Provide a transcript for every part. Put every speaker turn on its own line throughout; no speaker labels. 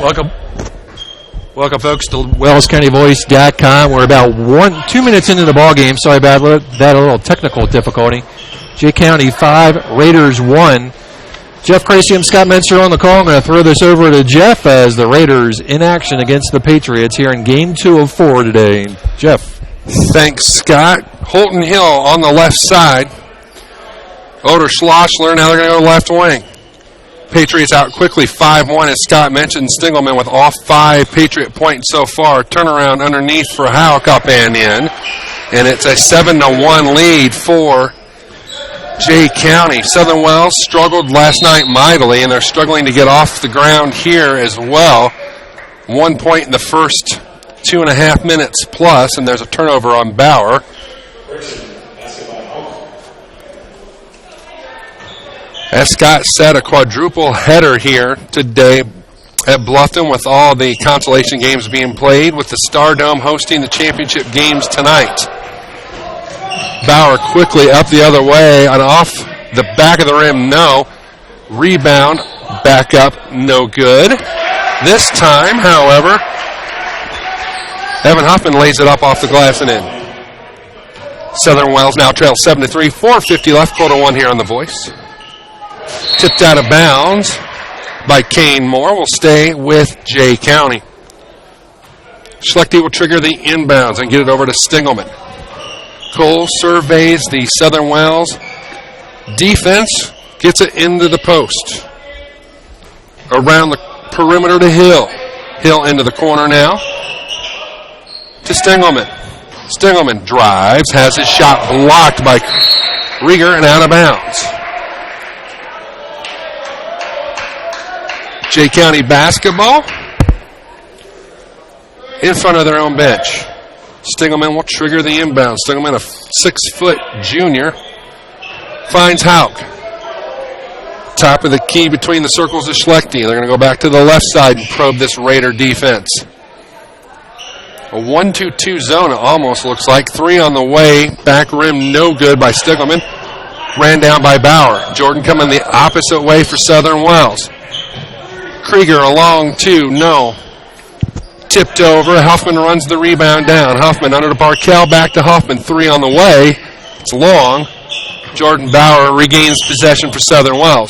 Welcome, folks, to WellsCountyVoice.com. We're about 2 minutes into the ball game. Sorry about that, a little technical difficulty. Jay County 5, Raiders 1. Jeff Cracy and Scott Menster on the call. I'm going to throw this over to Jeff as the Raiders in action against the Patriots here in Game 2 of 4 today. Jeff.
Thanks, Scott. Holton Hill on the left side. Oder Schlossler, now they're going to go left wing. Patriots out quickly, 5-1, as Scott mentioned. Stingelman with all 5 Patriot points so far. Turnaround underneath for Houck up and in. And it's a 7-1 lead for Jay County. Southern Wells struggled last night mightily, and they're struggling to get off the ground here as well. 1 point in the first 2.5 minutes plus, and there's a turnover on Bauer. As Scott said, a quadruple header here today at Bluffton with all the consolation games being played, with the Stardome hosting the championship games tonight. Bauer quickly up the other way and off the back of the rim, no. Rebound, back up, no good. This time, however, Evan Huffman lays it up off the glass and in. Southern Wells now trails 7-3, 4:50 left, quarter 1 here on The Voice. Tipped out of bounds by Kane Moore. Will stay with Jay County. Schlechte will trigger the inbounds and get it over to Stingelman. Cole surveys the Southern Wells defense, gets it into the post. Around the perimeter to Hill. Hill into the corner now to Stingelman. Stingelman drives, has his shot blocked by Rieger and out of bounds. Jay County basketball in front of their own bench. Stingelman will trigger the inbound. Stingelman, a 6-foot junior, finds Houck. Top of the key between the circles of Schlechte. They're going to go back to the left side and probe this Raider defense. A 1-2-2 zone, it almost looks like. 3 on the way. Back rim, no good by Stingelman. Ran down by Bauer. Jordan coming the opposite way for Southern Wells. Krieger along 2, no. Tipped over. Huffman runs the rebound down. Huffman under to Barkell, back to Huffman. 3 on the way. It's long. Jordan Bauer regains possession for Southern Wells.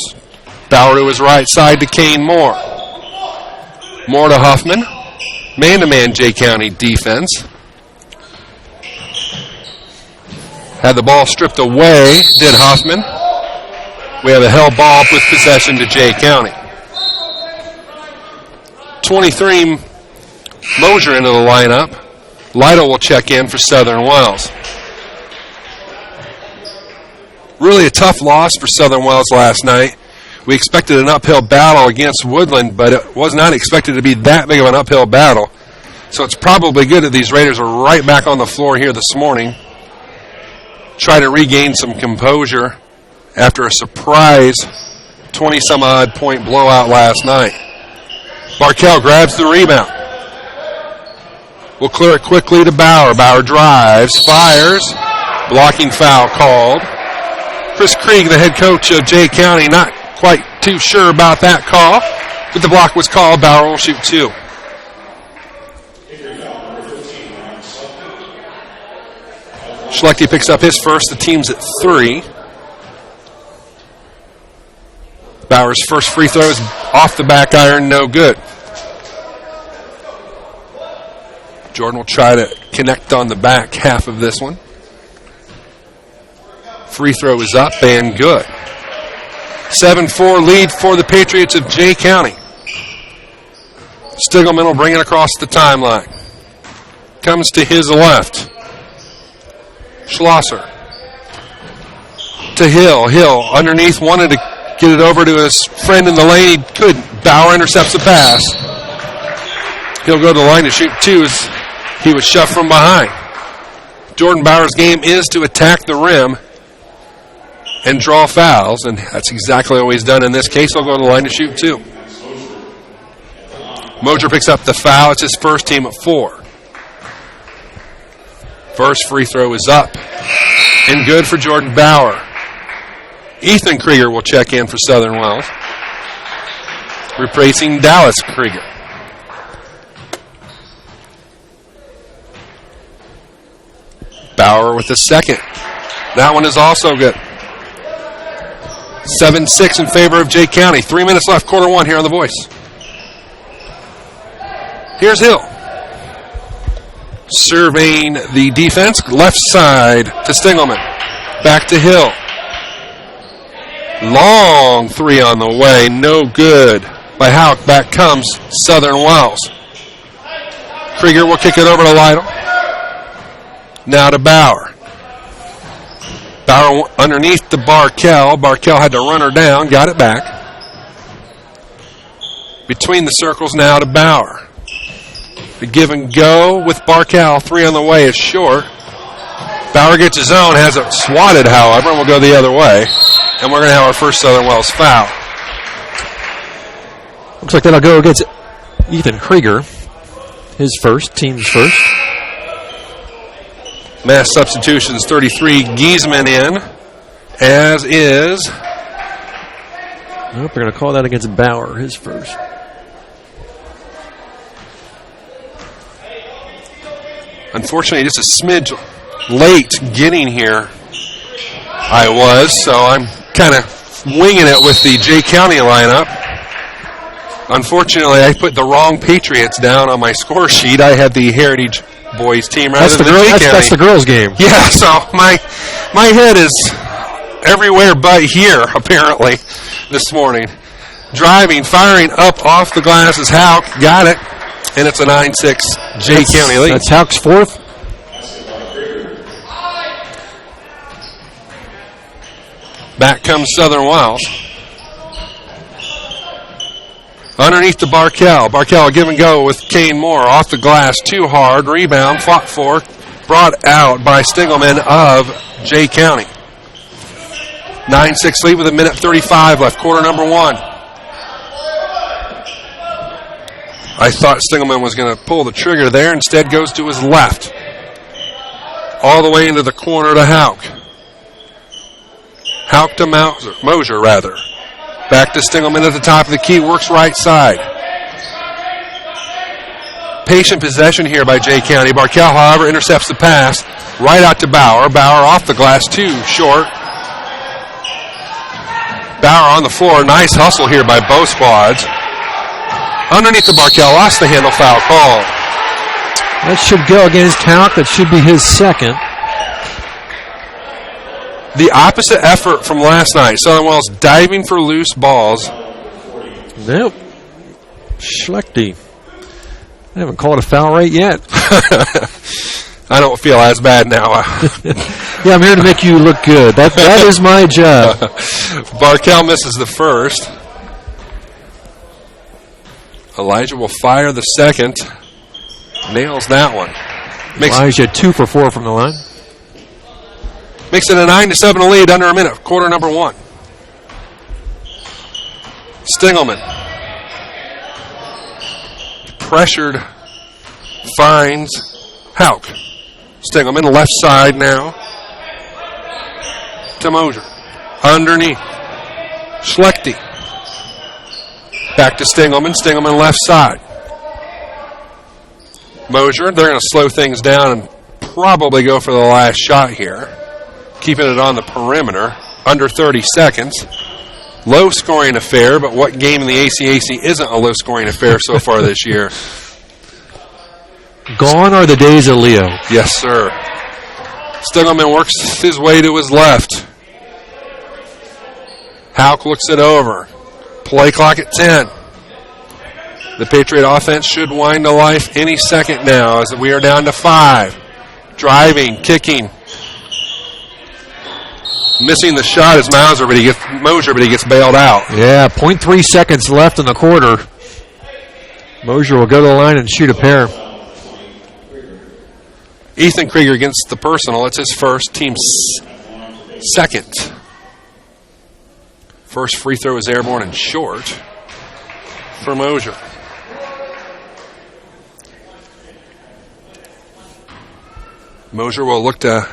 Bauer to his right side to Kane Moore. Moore to Huffman. Man-to-man Jay County defense. Had the ball stripped away, did Huffman. We have a held ball with possession to Jay County. 23, Mosier into the lineup. Lytle will check in for Southern Wells. Really a tough loss for Southern Wells last night. We expected an uphill battle against Woodland, but it was not expected to be that big of an uphill battle. So it's probably good that these Raiders are right back on the floor here this morning. Try to regain some composure after a surprise 20-some-odd point blowout last night. Barkell grabs the rebound. We'll clear it quickly to Bauer. Bauer drives, fires. Blocking foul called. Chris Krieg, the head coach of Jay County, not quite too sure about that call, but the block was called. Bauer will shoot 2. Schlechte picks up his first. The team's at 3. Bauer's first free throw is off the back iron, no good. Jordan will try to connect on the back half of this one. Free throw is up and good. 7-4 lead for the Patriots of Jay County. Stingelman will bring it across the timeline. Comes to his left. Schlosser. To Hill. Hill underneath, wanted to get it over to his friend in the lane. He couldn't. Bauer intercepts the pass. He'll go to the line to shoot 2 as he was shoved from behind. Jordan Bauer's game is to attack the rim and draw fouls, and that's exactly what he's done in this case. He'll go to the line to shoot 2. Mosier picks up the foul. It's his first team at 4. First free throw is up and good for Jordan Bauer. Ethan Krieger will check in for Southern Wells, replacing Dallas Krieger. Bauer with the second. That one is also good. 7-6 in favor of Jay County. 3 minutes left, quarter one here on The Voice. Here's Hill. Surveying the defense, left side to Stingelman. Back to Hill. Long three on the way, no good. By Houck, back comes Southern Wells. Krieger will kick it over to Lytle. Now to Bauer. Bauer underneath to Barkel. Barkel had to run her down, got it back. Between the circles now to Bauer. The give and go with Barkel. 3 on the way is short. Bauer gets his own, has it swatted, however, and will go the other way. And we're going to have our first Southern Wells foul.
Looks like that'll go against Ethan Krieger. His first, team's first.
Mass substitutions, 33 Giesman in, as is.
Nope, they're going to call that against Bauer, his first.
Unfortunately, just a smidge late getting here. I was, so I'm kind of winging it with the Jay County lineup. Unfortunately, I put the wrong Patriots down on my score sheet. I had the Heritage Boys team rather than the Jay County.
That's the girls' game.
Yeah, so my head is everywhere but here, apparently, this morning. Driving, firing up off the glass is Houck. Got it. And it's a 9-6 Jay County lead.
That's Houck's fourth.
Back comes Southern Wells. Underneath to Barkel. Barkel give and go with Kane Moore. Off the glass, too hard. Rebound, fought for. Brought out by Stingelman of Jay County. 9-6 lead with 1:35 left. Quarter number one. I thought Stingelman was going to pull the trigger there. Instead goes to his left. All the way into the corner to Houck. Houck to Mosier, rather. Back to Stingelman at the top of the key. Works right side. Patient possession here by Jay County. Barkel, however, intercepts the pass. Right out to Bauer. Bauer off the glass, too short. Bauer on the floor. Nice hustle here by both squads. Underneath the Barkel. Lost the handle, foul call.
That should go against Houck. That should be his second.
The opposite effort from last night. Southern Wells diving for loose balls.
Nope. Schlechte. I haven't called a foul right yet.
I don't feel as bad now.
Yeah, I'm here to make you look good. That is my job.
Barkel misses the first. Elijah will fire the second. Nails that one.
Elijah 2 for 4 from the line.
Makes it a 9-7 lead under a minute. Quarter number one. Stingelman. Pressured. Finds Houck. Stingelman left side now. To Mosier. Underneath. Schlechte. Back to Stingelman. Stingelman left side. Mosier. They're going to slow things down and probably go for the last shot here. Keeping it on the perimeter. Under 30 seconds. Low-scoring affair, but what game in the ACAC isn't a low-scoring affair so far this year?
Gone are the days of Leo.
Yes, sir. Stingelman works his way to his left. Houck looks it over. Play clock at 10. The Patriot offense should wind to life any second now as we are down to 5. Driving, kicking. Missing the shot is Mosier, but he gets bailed out.
Yeah, 0.3 seconds left in the quarter. Mosier will go to the line and shoot a pair.
Ethan Krieger against the personal. It's his first, team's second. First free throw is airborne and short for Mosier. Mosier will look to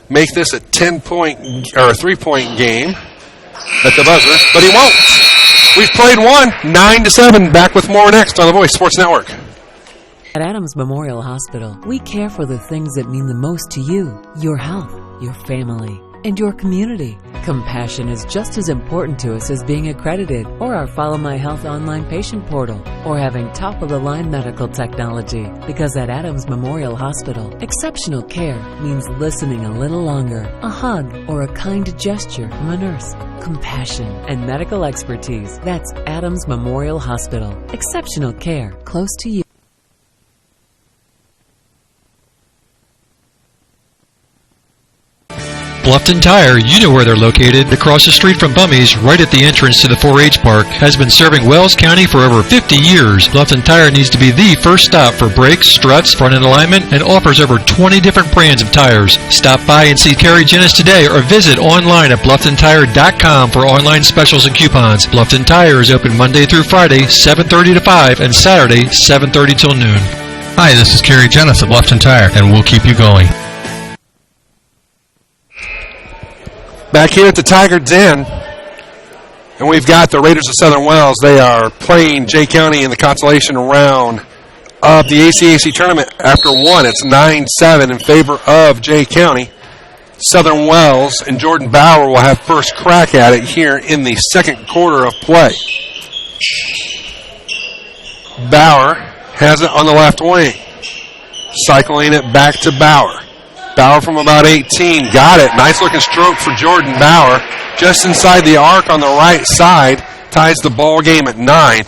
make this a 10-point or a 3-point game at the buzzer, but he won't. We've played one, 9-7. Back with more next on the Voice Sports Network.
At Adams Memorial Hospital, we care for the things that mean the most to you, your health, your family, and your community. Compassion is just as important to us as being accredited, or our Follow My Health online patient portal, or having top-of-the-line medical technology. Because at Adams Memorial Hospital, exceptional care means listening a little longer, a hug, or a kind gesture from a nurse. Compassion and medical expertise. That's Adams Memorial Hospital. Exceptional care close to you.
Bluffton Tire, you know where they're located. Across the street from Bummy's, right at the entrance to the 4-H park, has been serving Wells County for over 50 years. Bluffton Tire needs to be the first stop for brakes, struts, front-end alignment, and offers over 20 different brands of tires. Stop by and see Carrie Jennis today or visit online at BlufftonTire.com for online specials and coupons. Bluffton Tire is open Monday through Friday, 7:30 to 5, and Saturday, 7:30 till noon.
Hi, this is Carrie Jennis at Bluffton Tire, and we'll keep you going.
Back here at the Tiger Den, and we've got the Raiders of Southern Wells. They are playing Jay County in the consolation round of the ACAC tournament. After one, it's 9-7 in favor of Jay County. Southern Wells and Jordan Bauer will have first crack at it here in the second quarter of play. Bauer has it on the left wing, cycling it back to Bauer. Bauer from about 18, got it. Nice looking stroke for Jordan Bauer. Just inside the arc on the right side, ties the ball game at 9.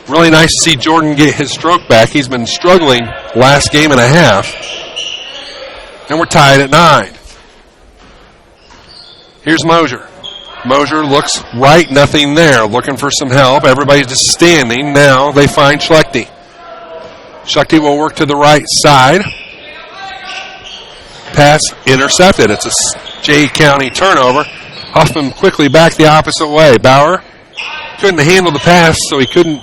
Really nice to see Jordan get his stroke back. He's been struggling last game and a half. And we're tied at 9. Here's Mosier. Mosier looks right, nothing there. Looking for some help. Everybody's just standing. Now they find Schlechte. Schlechte will work to the right side. Pass intercepted. It's a Jay County turnover. Huffman quickly back the opposite way. Bauer couldn't handle the pass, so he couldn't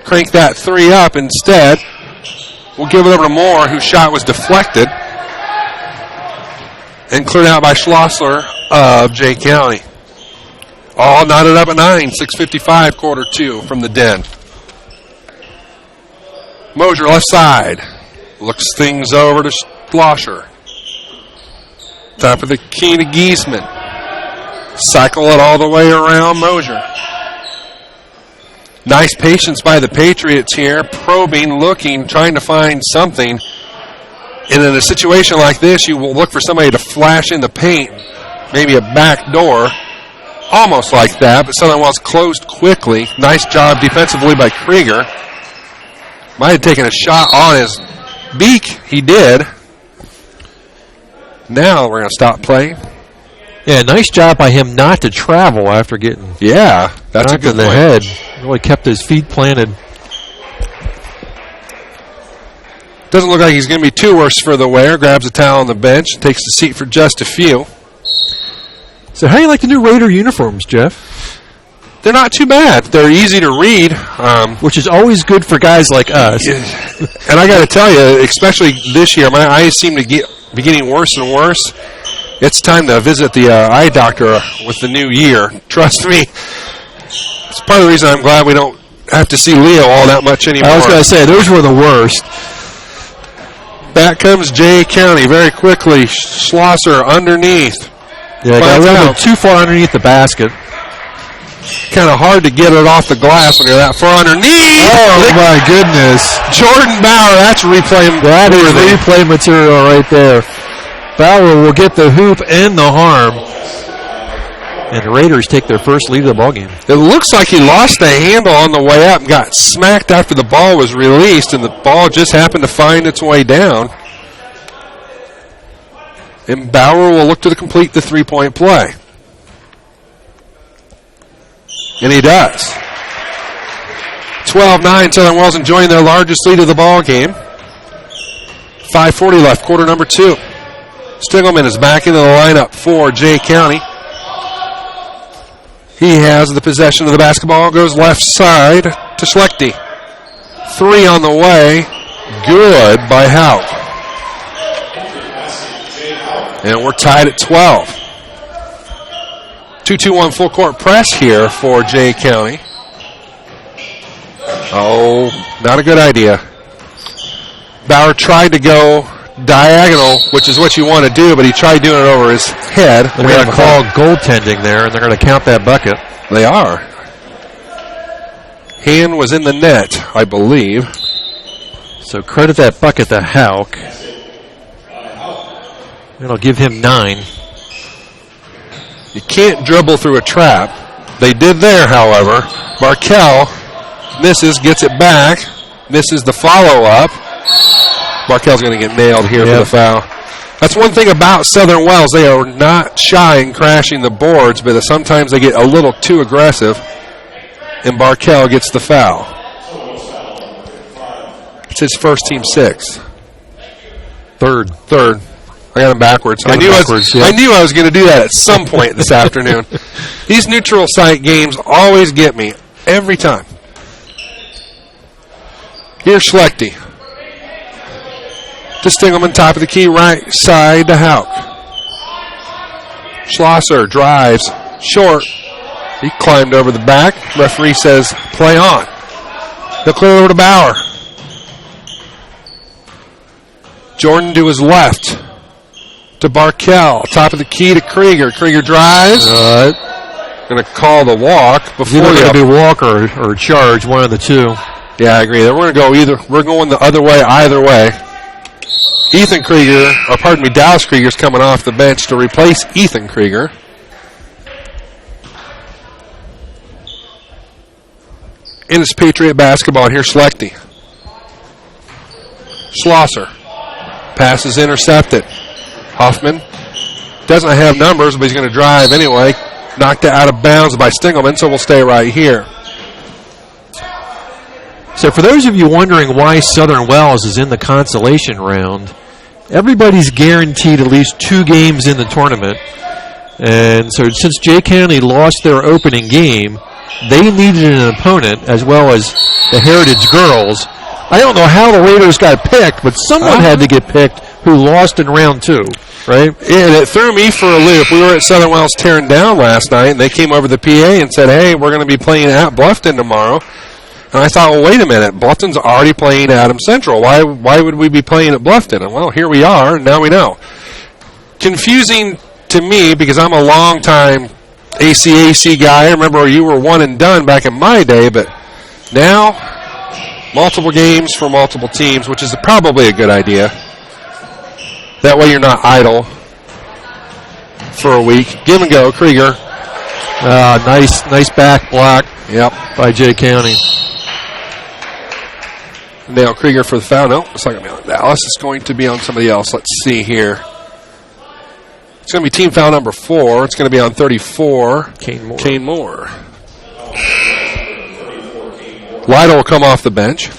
crank that 3 up. Instead, we'll give it over to Moore, whose shot was deflected and cleared out by Schlossler of Jay County. All knotted up at 9. 6:55, quarter 2 from the Den. Mosier left side. Looks things over to Schlosser. Top of the key to Giesman. Cycle it all the way around Mosier. Nice patience by the Patriots here. Probing, looking, trying to find something. And in a situation like this, you will look for somebody to flash in the paint. Maybe a back door. Almost like that, but Southern Wells closed quickly. Nice job defensively by Krieger. Might have taken a shot on his beak. He did. Now we're going to stop play.
Yeah, nice job by him not to travel after getting
that's a good
in the
point.
head. Really kept his feet planted.
Doesn't look like he's going to be too worse for the wear. Grabs a towel on the bench, takes the seat for just a few.
So how do you like the new Raider uniforms, Jeff?
They're not too bad. They're easy to read.
Which is always good for guys like us.
And I got to tell you, especially this year, my eyes seem to be getting worse and worse. It's time to visit the eye doctor with the new year. Trust me. It's part of the reason I'm glad we don't have to see Leo all that much anymore.
I was going to say, those were the worst.
Back comes Jay County very quickly. Schlosser underneath.
Yeah, got a little bit too far underneath the basket.
Kind of hard to get it off the glass when you're that far underneath.
Oh, my goodness.
Jordan Bauer, that's replay.
That is replay material right there. Bauer will get the hoop and the harm. And the Raiders take their first lead of the ballgame.
It looks like he lost the handle on the way up and got smacked after the ball was released, and the ball just happened to find its way down. And Bauer will look to complete the three-point play. And he does. 12-9, Southern Wells enjoying their largest lead of the ball game. 5:40 left, quarter number 2. Stiglman is back into the lineup for Jay County. He has the possession of the basketball, goes left side to Schlechte. 3 on the way, good by Hauk. And we're tied at 12. 2-2-1 full court press here for Jay County. Oh, not a good idea. Bauer tried to go diagonal, which is what you want to do, but he tried doing it over his head.
They're going to call goaltending there, and they're going to count that bucket.
They are. Hand was in the net, I believe.
So credit that bucket to Hauk. It'll give him 9.
You can't dribble through a trap. They did there, however. Barkel misses, gets it back, misses the follow-up. Barkel's going to get nailed here for the foul. That's one thing about Southern Wells. They are not shy in crashing the boards, but sometimes they get a little too aggressive, and Barkel gets the foul. It's his first team 6.
Third.
I got him backwards. I knew I was going to do that at some point this afternoon. These neutral site games always get me, every time. Here's Schlechte. To Stingelman, top of the key, right side to Hauk. Schlosser drives, short. He climbed over the back. Referee says, play on. They'll clear over to Bauer. Jordan to his left. To Barkel, top of the key to Krieger. Krieger drives. Going to call the walk before
going to be walk or charge, one of the two.
Yeah, I agree. We're going to go either. We're going the other way, either way. Dallas Krieger's coming off the bench to replace Ethan Krieger. And it's Patriot basketball. Here's Schlechte. Schlosser. Pass is intercepted. Hoffman doesn't have numbers, but he's going to drive anyway. Knocked out of bounds by Stingelman, so we'll stay right here.
So for those of you wondering why Southern Wells is in the consolation round, everybody's guaranteed at least 2 games in the tournament. And so since Jay County lost their opening game, they needed an opponent as well as the Heritage Girls. I don't know how the Raiders got picked, but someone had to get picked who lost in round 2, right?
Yeah, and it threw me for a loop. We were at Southern Wells tearing down last night, and they came over to the PA and said, hey, we're going to be playing at Bluffton tomorrow. And I thought, well, wait a minute. Bluffton's already playing Adams Central. Why would we be playing at Bluffton? And, well, here we are, and now we know. Confusing to me because I'm a long-time ACAC guy. I remember you were one and done back in my day, but now multiple games for multiple teams, which is probably a good idea. That way you're not idle for a week. Give and go, Krieger.
Nice back block.
Yep.
By Jay County.
Nail Krieger for the foul. No, it's not going to be on Dallas. It's going to be on somebody else. Let's see here. It's going to be team foul number 4. It's going to be on 34. Kane Moore. Lytle will come off the bench.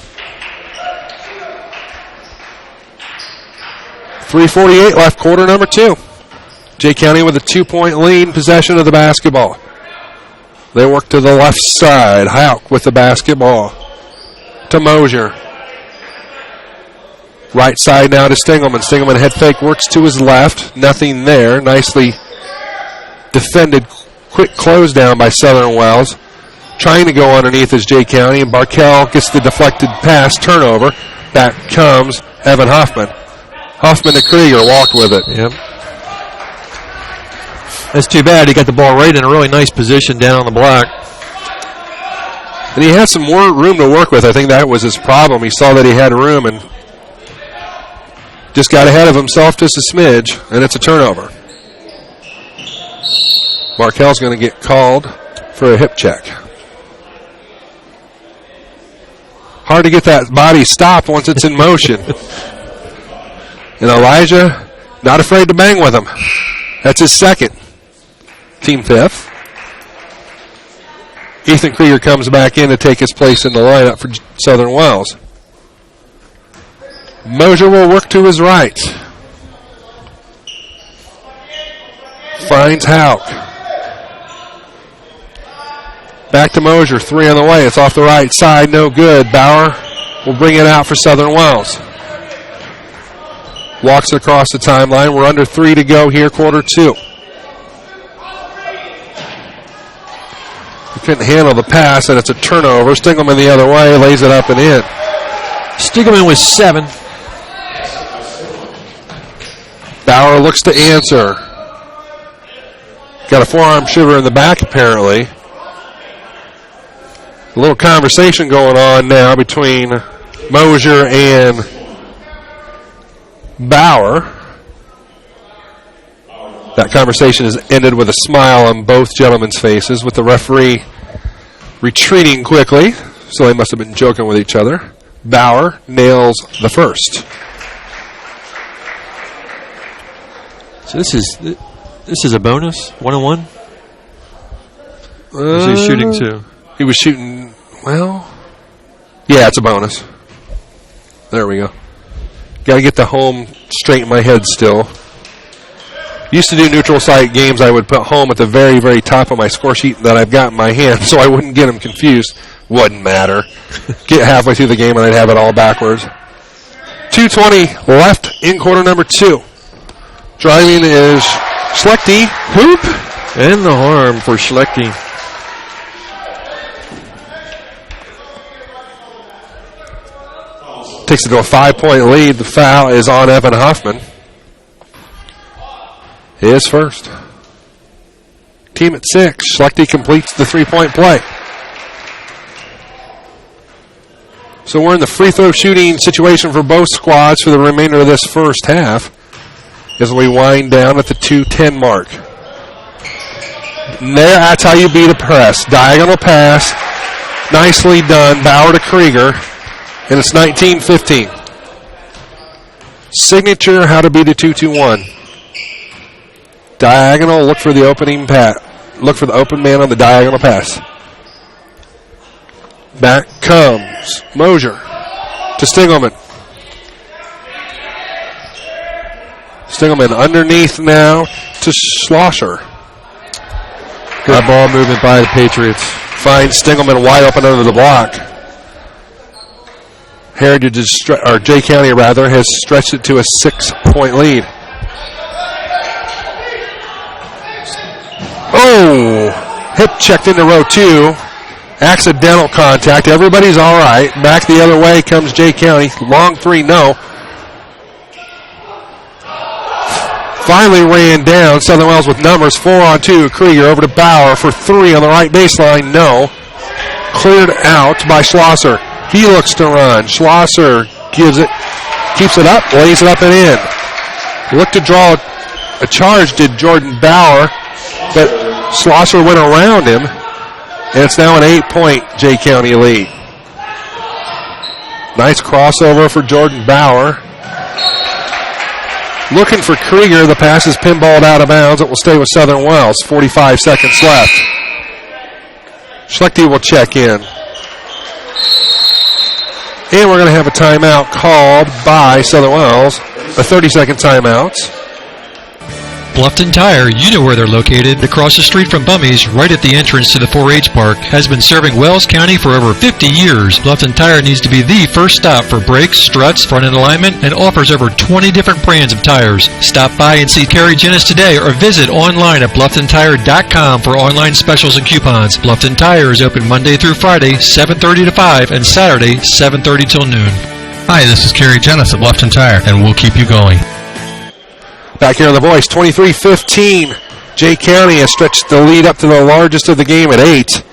3:48 left, quarter number 2. Jay County with a 2-point lead, possession of the basketball. They work to the left side. Hauk with the basketball. To Mosier. Right side now to Stingelman. Stingelman head fake works to his left. Nothing there. Nicely defended. Quick close down by Southern Wells. Trying to go underneath is Jay County, and Barkel gets the deflected pass. Turnover. Back comes Evan Hoffman. Hoffman to Krieger, walked with it.
Yep. That's too bad. He got the ball right in a really nice position down on the block.
And he had some more room to work with. I think that was his problem. He saw that he had room and just got ahead of himself just a smidge, and it's a turnover. Barkel's going to get called for a hip check. Hard to get that body stopped once it's in motion. And Elijah, not afraid to bang with him. That's his second. Team 5th. Ethan Krieger comes back in to take his place in the lineup for Southern Wells. Mosier will work to his right. Finds Hauk. Back to Mosier, 3 on the way. It's off the right side, no good. Bauer will bring it out for Southern Wells. Walks it across the timeline. We're under 3 to go here, quarter 2. He couldn't handle the pass, and it's a turnover. Stingelman the other way, lays it up and in.
Stingelman with 7.
Bauer looks to answer. Got a forearm shiver in the back, apparently. A little conversation going on now between Mosier and Bauer. That conversation has ended with a smile on both gentlemen's faces, with the referee retreating quickly, so they must have been joking with each other. Bauer nails the first.
So this is a bonus, 1-on-1? Or is he shooting too?
He was shooting, well, yeah, it's a bonus. There we go. Got to get the home straight in my head still. Used to do neutral site games. I would put home at the very, very top of my score sheet that I've got in my hand so I wouldn't get them confused. Wouldn't matter. Get halfway through the game and I'd have it all backwards. 2:20 left in quarter number 2. Driving is Schlechte. Hoop.
And the harm for Schlechte.
Takes it to a 5-point lead. The foul is on Evan Hoffman. His first. Team at 6. Schlechte completes the 3-point play. So we're in the free throw shooting situation for both squads for the remainder of this first half as we wind down at the 2:10 mark. And there, that's how you beat a press. Diagonal pass. Nicely done. Bauer to Krieger. And it's 19-15. Signature, how to beat a 2-2-1. Diagonal, look for the opening pass. Look for the open man on the diagonal pass. Back comes Mosier to Stingelman. Stingelman underneath now to Schlosser.
Good ball movement by the Patriots.
Finds Stingelman wide open under the block. Heritage, or Jay County rather, has stretched it to a 6-point lead. Oh, hip checked into row 2. Accidental contact. Everybody's all right. Back the other way comes Jay County. Long 3, no. Finally ran down. Southern Wells with numbers. 4-on-2. Krieger over to Bauer for 3 on the right baseline. No. Cleared out by Schlosser. He looks to run. Schlosser gives it, keeps it up, lays it up and in. Looked to draw a charge, did Jordan Bauer, but Schlosser went around him, and it's now an 8-point Jay County lead. Nice crossover for Jordan Bauer. Looking for Krieger. The pass is pinballed out of bounds. It will stay with Southern Wells. 45 seconds left. Schlechte will check in. And we're going to have a timeout called by Southern Wells. A 30-second timeout.
Bluffton Tire, you know where they're located. Across the street from Bummy's, right at the entrance to the 4-H Park, has been serving Wells County for over 50 years. Bluffton Tire needs to be the first stop for brakes, struts, front end alignment, and offers over 20 different brands of tires. Stop by and see Kerry Jennis today or visit online at BlufftonTire.com for online specials and coupons. Bluffton Tire is open Monday through Friday, 7:30 to 5, and Saturday, 7:30 till noon.
Hi, this is Kerry Jennis at Bluffton Tire, and we'll keep you going.
Back here on the voice, 23-15. Jay County has stretched the lead up to the largest of the game at 8.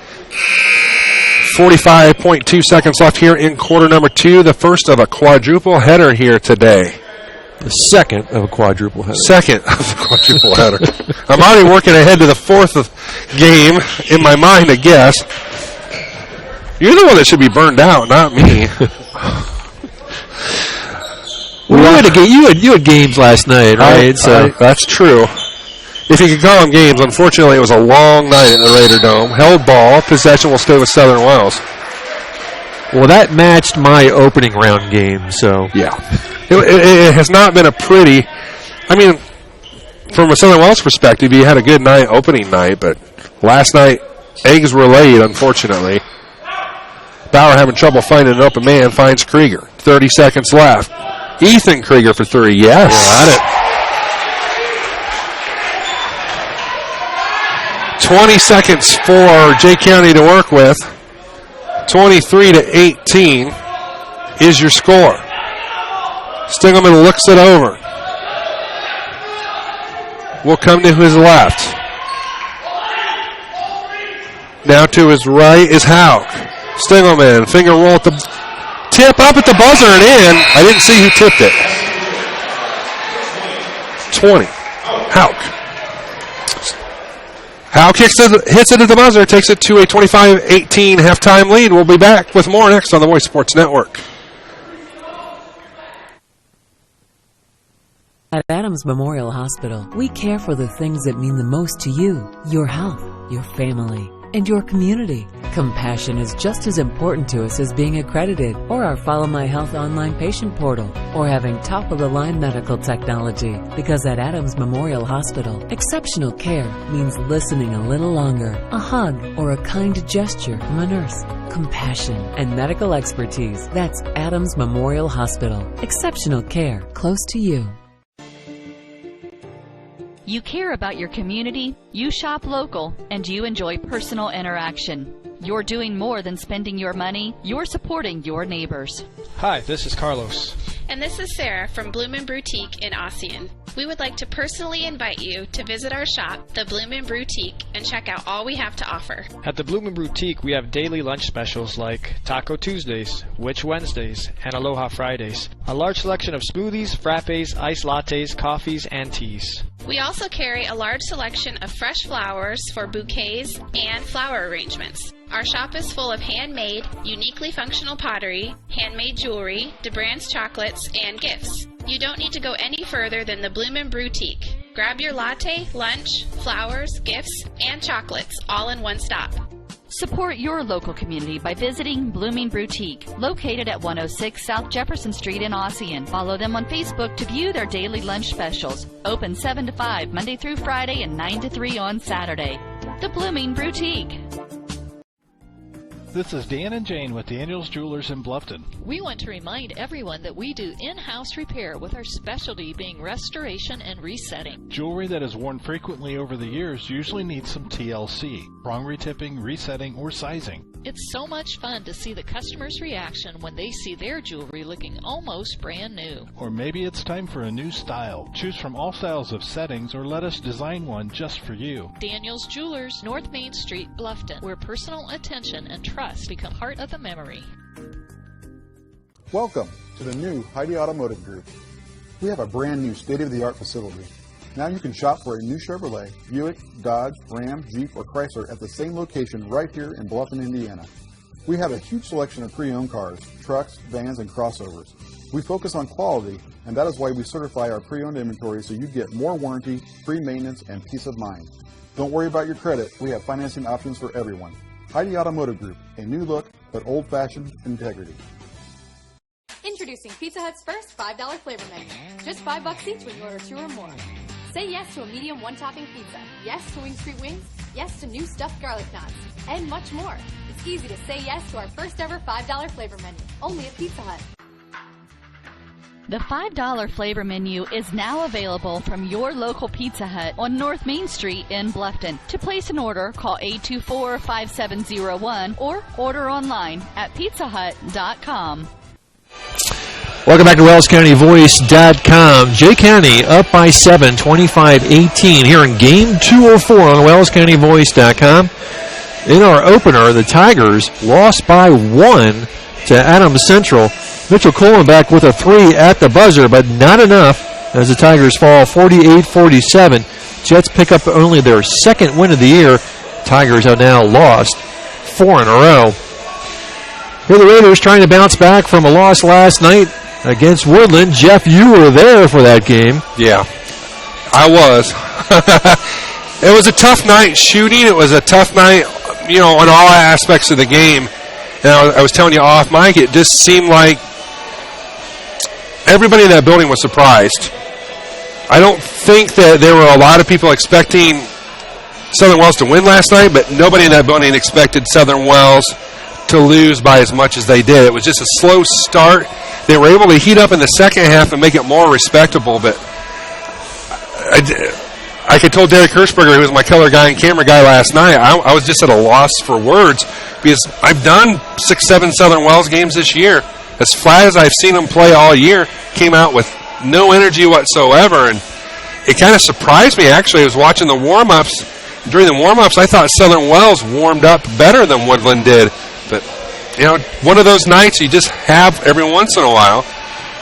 45.2 seconds left here in quarter number 2. The first of a quadruple header here today.
The second of a quadruple header.
Second of the quadruple header. I'm already working ahead to the fourth game in my mind, I guess. You're the one that should be burned out, not me.
Well, you had games last night, right?
That's true. If you could call them games, unfortunately, it was a long night at the Raider Dome. Held ball. Possession will stay with Southern Wells.
Well, that matched my opening round game, so.
Yeah. It has not been a pretty. I mean, from a Southern Wells perspective, you had a good night, opening night, but last night, eggs were laid, unfortunately. Bauer having trouble finding an open man, finds Krieger. 30 seconds left. Ethan Krieger for 3. Yes. Got it. 20 seconds for Jay County to work with. 23-18 is your score. Stingelman looks it over. will come to his left. Now to his right is Hauk. Stingelman, finger roll at the tip, up at the buzzer and in. I didn't see who tipped it. 20. Hauk. Hauk hits it at the buzzer, takes it to a 25-18 halftime lead. We'll be back with more next on the Voice Sports Network.
At Adams Memorial Hospital, we care for the things that mean the most to you, your health, your family, and your community. Compassion is just as important to us as being accredited, or our Follow My Health online patient portal, or having top-of-the-line medical technology. Because at Adams Memorial Hospital, exceptional care means listening a little longer, a hug, or a kind gesture from a nurse. Compassion and medical expertise. That's Adams Memorial Hospital. Exceptional care close to you.
You care about your community, you shop local, and you enjoy personal interaction. You're doing more than spending your money, you're supporting your neighbors.
Hi, this is Carlos.
And this is Sarah from Bloomin' Boutique in Ossian. We would like to personally invite you to visit our shop, the Bloomin' Boutique, and check out all we have to offer.
At the Bloomin' Boutique, we have daily lunch specials like Taco Tuesdays, Witch Wednesdays, and Aloha Fridays. A large selection of smoothies, frappes, iced lattes, coffees, and teas.
We also carry a large selection of fresh flowers for bouquets and flower arrangements. Our shop is full of handmade, uniquely functional pottery, handmade jewelry, DeBrand's chocolates, and gifts. You don't need to go any further than the Bloomin' Boutique. Grab your latte, lunch, flowers, gifts, and chocolates all in one stop.
Support your local community by visiting Bloomin' Boutique, located at 106 South Jefferson Street in Ossian. Follow them on Facebook to view their daily lunch specials. Open 7 to 5 Monday through Friday and 9 to 3 on Saturday. The Bloomin' Boutique.
This is Dan and Jane with Daniel's Jewelers in Bluffton.
We want to remind everyone that we do in-house repair with our specialty being restoration and resetting.
Jewelry that is worn frequently over the years usually needs some TLC, prong retipping, resetting, or sizing.
It's so much fun to see the customer's reaction when they see their jewelry looking almost brand new.
Or maybe it's time for a new style. Choose from all styles of settings or let us design one just for you.
Daniel's Jewelers, North Main Street, Bluffton, where personal attention and trust become part of the memory.
Welcome to the new Heidi Automotive Group. We have a brand new state-of-the-art facility. Now you can shop for a new Chevrolet, Buick, Dodge, Ram, Jeep, or Chrysler at the same location right here in Bluffton, Indiana. We have a huge selection of pre-owned cars, trucks, vans, and crossovers. We focus on quality, and that is why we certify our pre-owned inventory so you get more warranty, free maintenance, and peace of mind. Don't worry about your credit. We have financing options for everyone. Heidi Automotive Group, a new look, but old-fashioned integrity.
Introducing Pizza Hut's first $5 flavor menu. Just $5 each when you order 2 or more. Say yes to a medium one-topping pizza. Yes to Wing Street Wings. Yes to new stuffed garlic knots. And much more. It's easy to say yes to our first ever $5 flavor menu. Only at Pizza Hut.
The $5 flavor menu is now available from your local Pizza Hut on North Main Street in Bluffton. To place an order, call 824-5701 or order online at pizzahut.com.
Welcome back to WellsCountyVoice.com. Jay County up by 7, 25-18 here in Game 204 on WellsCountyVoice.com. In our opener, the Tigers lost by 1 to Adams Central. Mitchell Coleman back with a 3 at the buzzer, but not enough as the Tigers fall 48-47. Jets pick up only their second win of the year. Tigers have now lost 4 in a row. Here the Raiders trying to bounce back from a loss last night against Woodland. Jeff, you were there for that game.
Yeah, I was. It was a tough night shooting. It was a tough night, on all aspects of the game. And I was telling you off mic, it just seemed like everybody in that building was surprised. I don't think that there were a lot of people expecting Southern Wells to win last night, but nobody in that building expected Southern Wells to lose by as much as they did. It was just a slow start. They were able to heat up in the second half and make it more respectable, but I could told Derek Hirschberger, who was my color guy and camera guy last night, I was just at a loss for words because I've done 6-7 Southern Wells games this year. As flat as I've seen them play all year, came out with no energy whatsoever. And it kind of surprised me, actually. I was watching the warm-ups. During the warm-ups, I thought Southern Wells warmed up better than Woodland did. But, one of those nights you just have every once in a while.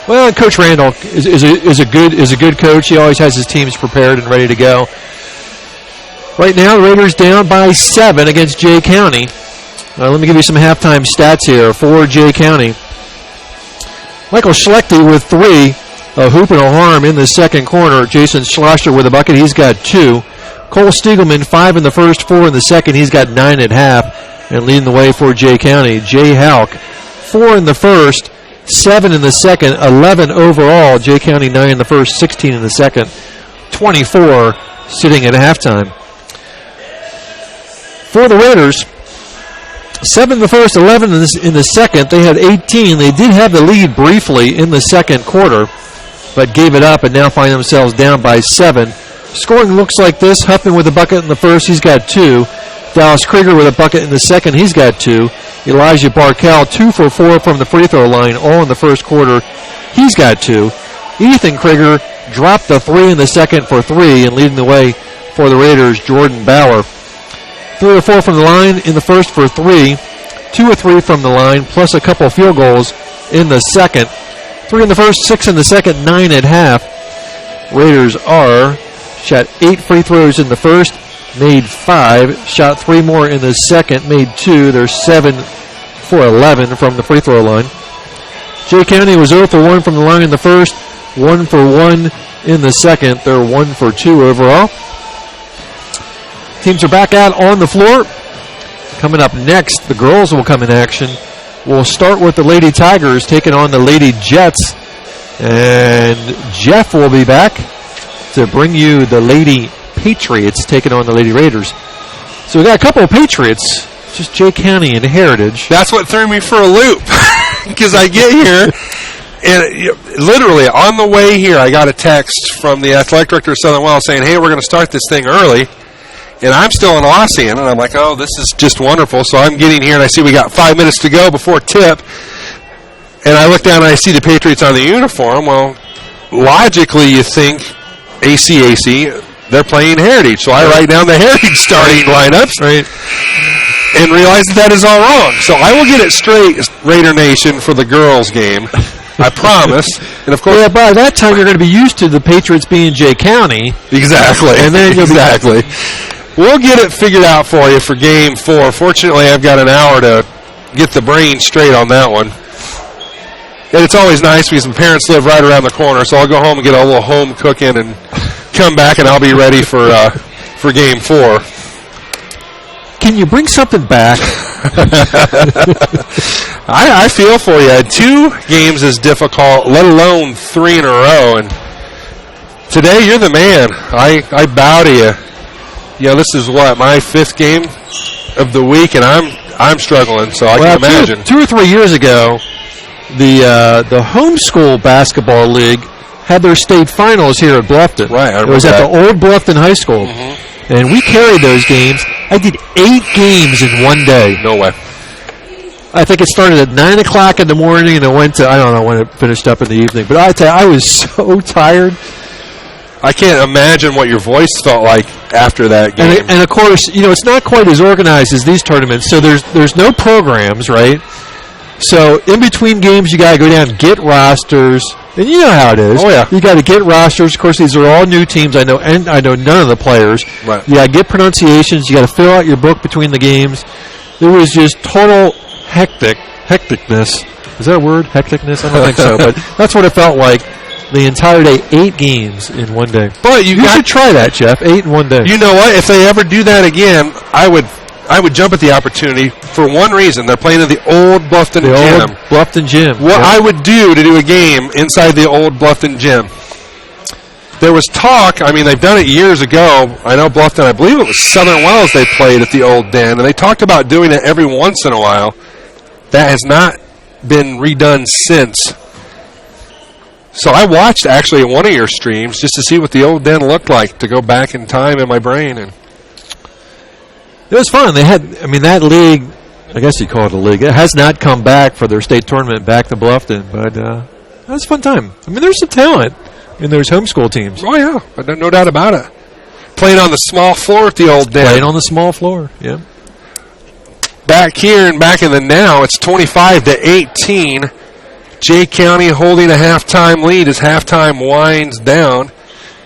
Well, and Coach Randall is a good coach. He always has his teams prepared and ready to go. Right now, the Raiders down by 7 against Jay County. Let me give you some halftime stats here for Jay County. Michael Schlechte with 3, a hoop and a harm in the second corner. Jason Schlosser with a bucket. He's got 2. Cole Stiegelman, 5 in the first, 4 in the second. He's got 9 at half. And leading the way for Jay County, Jay Halk, 4 in the first, 7 in the second, 11 overall. Jay County 9 in the first, 16 in the second, 24 sitting at halftime. For the Raiders, 7 in the first, 11 in the second. They had 18. They did have the lead briefly in the second quarter, but gave it up and now find themselves down by 7. Scoring looks like this. Huffman with a bucket in the first. He's got 2. Dallas Krieger with a bucket in the second. He's got 2. Elijah Barkel, 2 for 4 from the free throw line, all in the first quarter. He's got 2. Ethan Krieger dropped the 3 in the second for 3, and leading the way for the Raiders, Jordan Bauer. 3 or 4 from the line in the first for 3. 2 or 3 from the line, plus a couple field goals in the second. 3 in the first, 6 in the second, 9 at half. Raiders shot 8 free throws in the first, made 5, shot 3 more in the second, made 2. They're 7 for 11 from the free throw line. Jay County was 0 for 1 from the line in the first, 1 for 1 in the second. They're 1 for 2 overall. Teams are back out on the floor. Coming up next, the girls will come in action. We'll start with the Lady Tigers taking on the Lady Jets. And Jeff will be back to bring you the Lady Patriots taking on the Lady Raiders. So we got a couple of Patriots, just Jay County and Heritage.
That's what threw me for a loop, because I get here, and literally on the way here, I got a text from the athletic director of Southern Wells saying, hey, we're going to start this thing early. And I'm still in Ossian, and I'm like, oh, this is just wonderful. So I'm getting here, and I see we got 5 minutes to go before tip. And I look down, and I see the Patriots on the uniform. Well, logically, you think ACAC, they're playing Heritage. So I write down the Heritage starting lineups, right, and realize that is all wrong. So I will get it straight, Raider Nation, for the girls' game. I promise. And of course,
by that time, you're going to be used to the Patriots being Jay County.
Exactly.
And then you'll
exactly. We'll get it figured out for you for Game 4. Fortunately, I've got an hour to get the brain straight on that one. And it's always nice because my parents live right around the corner, so I'll go home and get a little home cooking and come back, and I'll be ready for Game 4.
Can you bring something back?
I feel for you. 2 games is difficult, let alone 3 in a row. And today, you're the man. I bow to you. This is my 5th game of the week, and I'm struggling. So I can imagine.
2 or 3 years ago, the homeschool basketball league had their state finals here at Bluffton.
Right,
it was at the old Bluffton High School, and we carried those games. I did 8 games in one day.
No way.
I think it started at 9 o'clock in the morning, and it went to, I don't know when it finished up in the evening. But I tell you, I was so tired.
I can't imagine what your voice felt like after that game.
And of course, it's not quite as organized as these tournaments. So there's no programs, right? So in between games, you got to go down and get rosters. And you know how it is.
Oh, yeah.
You got to get rosters. Of course, these are all new teams. I know none of the players.
Right.
You got to get pronunciations. You got to fill out your book between the games. There was just total hecticness. Is that a word? Hecticness? I don't think so. But that's what it felt like. The entire day, 8 games in one day.
But you
should try that, Jeff. 8 in one day.
You know what? If they ever do that again, I would jump at the opportunity for one reason. They're playing at the old Bluffton Gym.
Old Bluffton Gym.
What I would do to do a game inside the old Bluffton Gym. There was talk. They've done it years ago. I know Bluffton, I believe it was Southern Wells they played at the old den, and they talked about doing it every once in a while. That has not been redone since. So I watched actually one of your streams just to see what the old den looked like, to go back in time in my brain. And
it was fun. They had, that league, I guess you call it a league, it has not come back for their state tournament back to Bluffton, but it was a fun time. There's some talent. in those homeschool teams.
Oh, yeah. No doubt about it. Playing on the small floor at the old den.
Playing on the small floor, yeah.
Back here and back in the now, it's 25-18. Jay County holding a halftime lead as halftime winds down.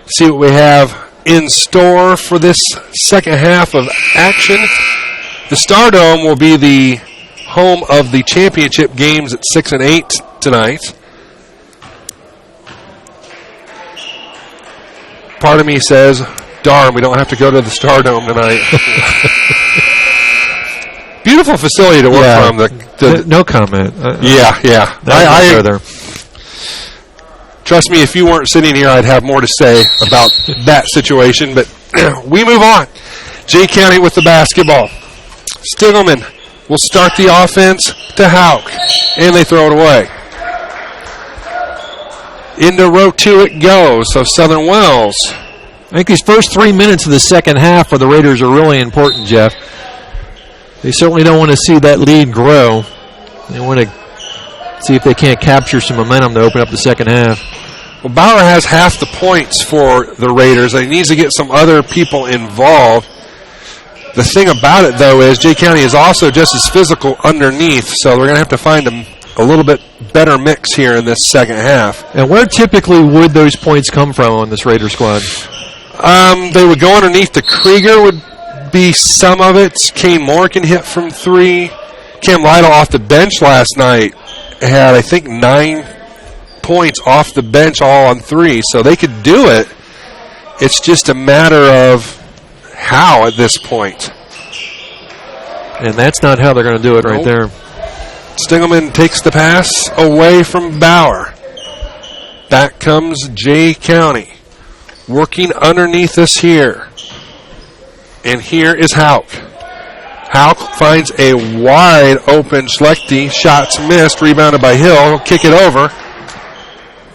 See what we have in store for this second half of action. The Stardome will be the home of the championship games at 6 and 8 tonight. Part of me says, darn, we don't have to go to the Stardome tonight. Beautiful facility to work from.
No comment.
Yeah.
I go there.
Trust me, if you weren't sitting here, I'd have more to say about that situation. But we move on. Jay County with the basketball. Stiggleman will start the offense to Hauk, and they throw it away. Into row 2 it goes, so Southern Wells.
I think these first 3 minutes of the second half for the Raiders are really important, Jeff. They certainly don't want to see that lead grow. They want to see if they can't capture some momentum to open up the second half.
Well, Bauer has half the points for the Raiders. He needs to get some other people involved. The thing about it, though, is Jay County is also just as physical underneath, so they're going to have to find a little bit better mix here in this second half.
And where typically would those points come from on this Raider squad?
They would go underneath. The Krieger would be some of it. Kane Moore can hit from 3. Cam Lytle off the bench last night had, I think, 9 points off the bench all on 3, so they could do it. It's just a matter of how at this point.
And that's not how they're going to do it right there.
Stiggleman takes the pass away from Bauer. Back comes Jay County. Working underneath us here. And here is Hauk. Hauk finds a wide open Schlechte. Shots missed. Rebounded by Hill. He'll kick it over.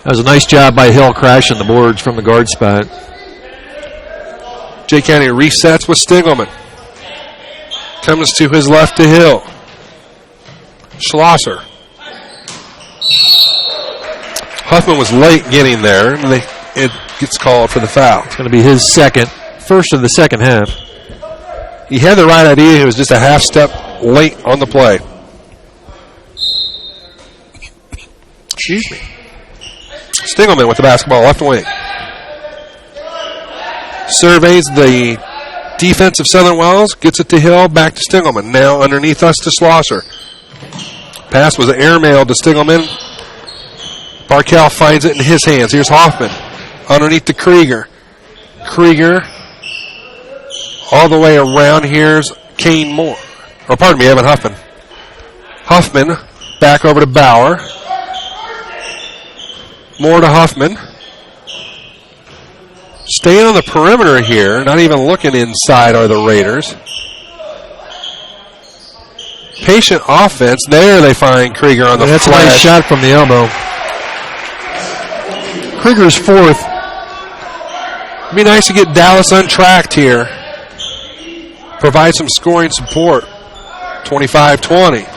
That was a nice job by Hill crashing the boards from the guard spot.
Jay County resets with Stiggleman. Comes to his left to Hill. Schlosser. Huffman was late getting there. And it gets called for the foul.
It's going to be his first of the second half.
He had the right idea. He was just a half step late on the play. Excuse me. Stiggleman with the basketball, left wing. Surveys the defense of Southern Wells, gets it to Hill, back to Stiggleman. Now underneath us to Schlosser. Pass was airmailed to Stiggleman. Barkel finds it in his hands. Here's Hoffman. Underneath to Krieger. Krieger all the way around. Here's Kane Moore. Or pardon me, Evan Huffman. Huffman back over to Bauer. Moore to Huffman. Staying on the perimeter here, not even looking inside are the Raiders. Patient offense. There they find Krieger on the
That's
flash.
a nice shot from the elbow. Krieger's fourth.
It'd be nice to get Dallas untracked here. Provide some scoring support. 25-20.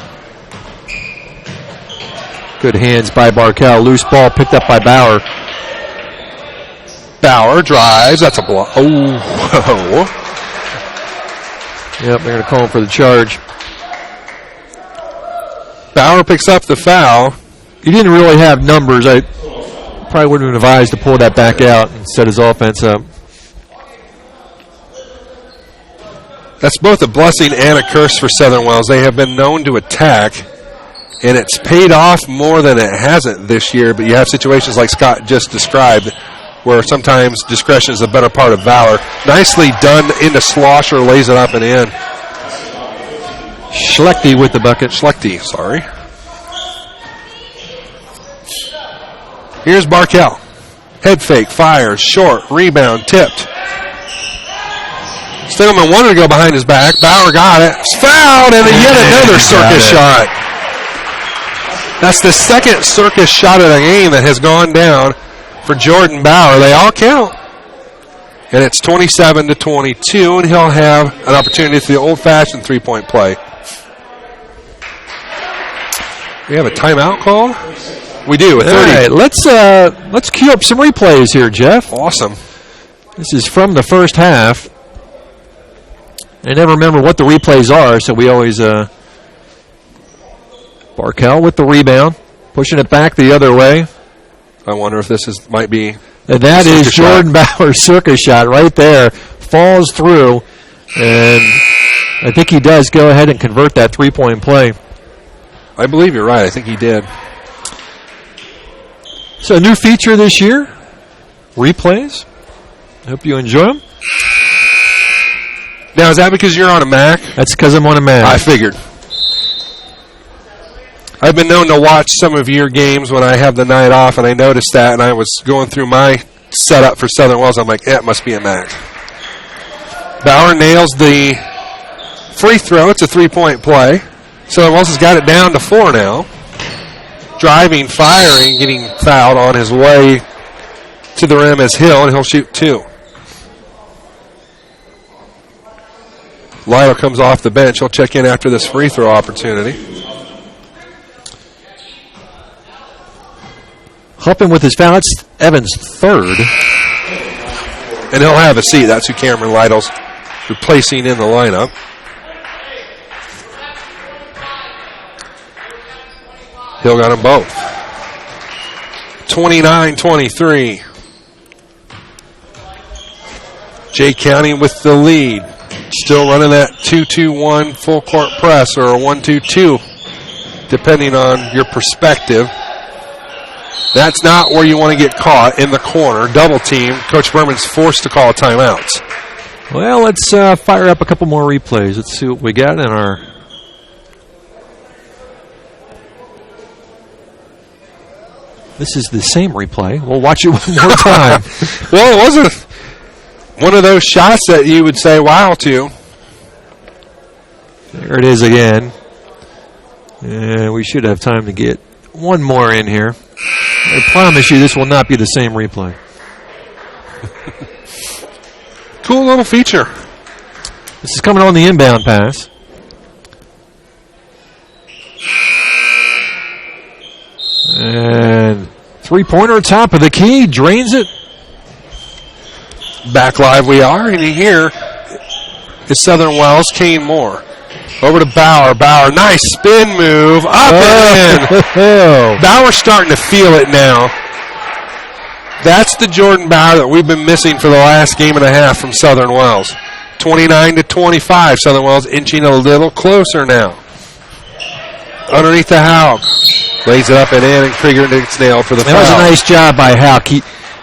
Good hands by Barkel. Loose ball picked up by Bauer.
Bauer drives. That's a block. Oh, whoa.
Yep, they're going to call him for the charge.
Bauer picks up the foul.
He didn't really have numbers. I probably would have been advised to pull that back out and set his offense up.
That's both a blessing and a curse for Southern Wells. They have been known to attack, and it's paid off more than it hasn't this year. But you have situations like Scott just described where sometimes discretion is a better part of valor. Nicely done into Schlosser, lays it up and in.
Schlechte with the bucket.
Schlechte, sorry. Here's Barkel. Head fake, fires, short, rebound, tipped. Stiggleman wanted to go behind his back. Bauer got it. Fouled, and yet another circus shot. That's the second circus shot of the game that has gone down for Jordan Bauer. They all count. And it's 27-22, and he'll have an opportunity for the old-fashioned three-point play. We have a timeout called. We do, at 30.
All right, let's cue up some replays here, Jeff.
Awesome.
This is from the first half. I never remember what the replays are, so we always... Barkell with the rebound, pushing it back the other way.
I wonder if this might be...
And that is Jordan Bauer's circus shot right there. Falls through, and I think he does go ahead and convert that three-point play.
I believe you're right. I think he did.
So a new feature this year, replays. Hope you enjoy them.
Now, is that because you're on a Mac?
That's because I'm on a Mac.
I figured. I've been known to watch some of your games when I have the night off, and I noticed that, and I was going through my setup for Southern Wells. I'm like, it must be a Mac. Bauer nails the free throw. It's a three-point play. Southern Wells has got it down to 4 now. Driving, firing, getting fouled on his way to the rim as Hill, and he'll shoot 2. Lytle comes off the bench. He'll check in after this free throw opportunity.
Hupping with his foul. It's Evans' third.
And he'll have a seat. That's who Cameron Lytle's replacing in the lineup. Hill got them both. 29-23. Jay County with the lead. Still running that 2-2-1 full court press, or a 1-2-2, depending on your perspective. That's not where you want to get caught, in the corner. Double team. Coach Berman's forced to call timeouts.
Well, let's fire up a couple more replays. Let's see what we got in our... This is the same replay. We'll watch it one more time.
Well, it wasn't one of those shots that you would say, wow, to.
There it is again. And we should have time to get one more in here. I promise you this will not be the same replay.
Cool little feature.
This is coming on the inbound pass. And three-pointer top of the key. Drains it.
Back live we are, and here is Southern Wells. Kane Moore. Over to Bauer. Bauer, nice spin move. Up and in. Bauer's starting to feel it now. That's the Jordan Bauer that we've been missing for the last game and a half from Southern Wells. 29-25. Southern Wells inching a little closer now. Underneath the Hauk. Lays it up and in, and Krieger gets nailed for the foul.
That was a nice job by Hauk.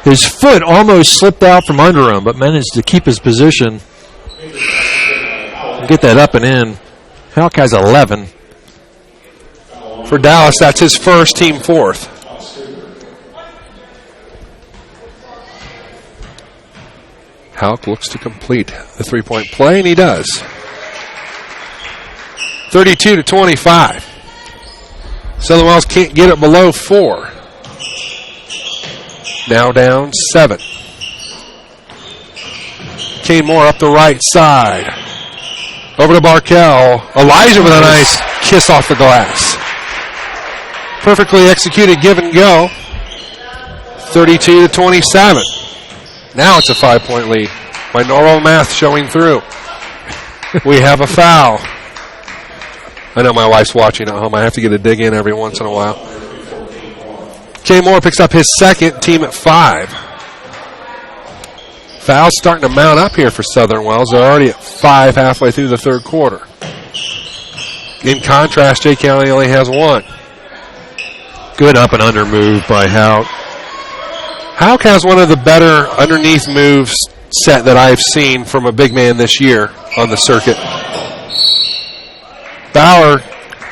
His foot almost slipped out from under him, but managed to keep his position. Get that up and in. Hauk has 11.
For Dallas, that's his first, team fourth. Hauk looks to complete the three-point play, and he does. 32-25. Southern Wells can't get it below 4. Now down 7. Kane Moore up the right side. Over to Barkell. Elijah with a nice kiss off the glass. Perfectly executed give and go. 32-27. Now it's a 5-point lead. My normal math showing through. We have a foul. I know my wife's watching at home. I have to get a dig in every once in a while. Kane Moore picks up his second, team at 5. Fouls starting to mount up here for Southern Wells. They're already at 5 halfway through the third quarter. In contrast, Jay County only has 1.
Good up and under move by Hauk.
Hauk has one of the better underneath moves set that I've seen from a big man this year on the circuit. Bauer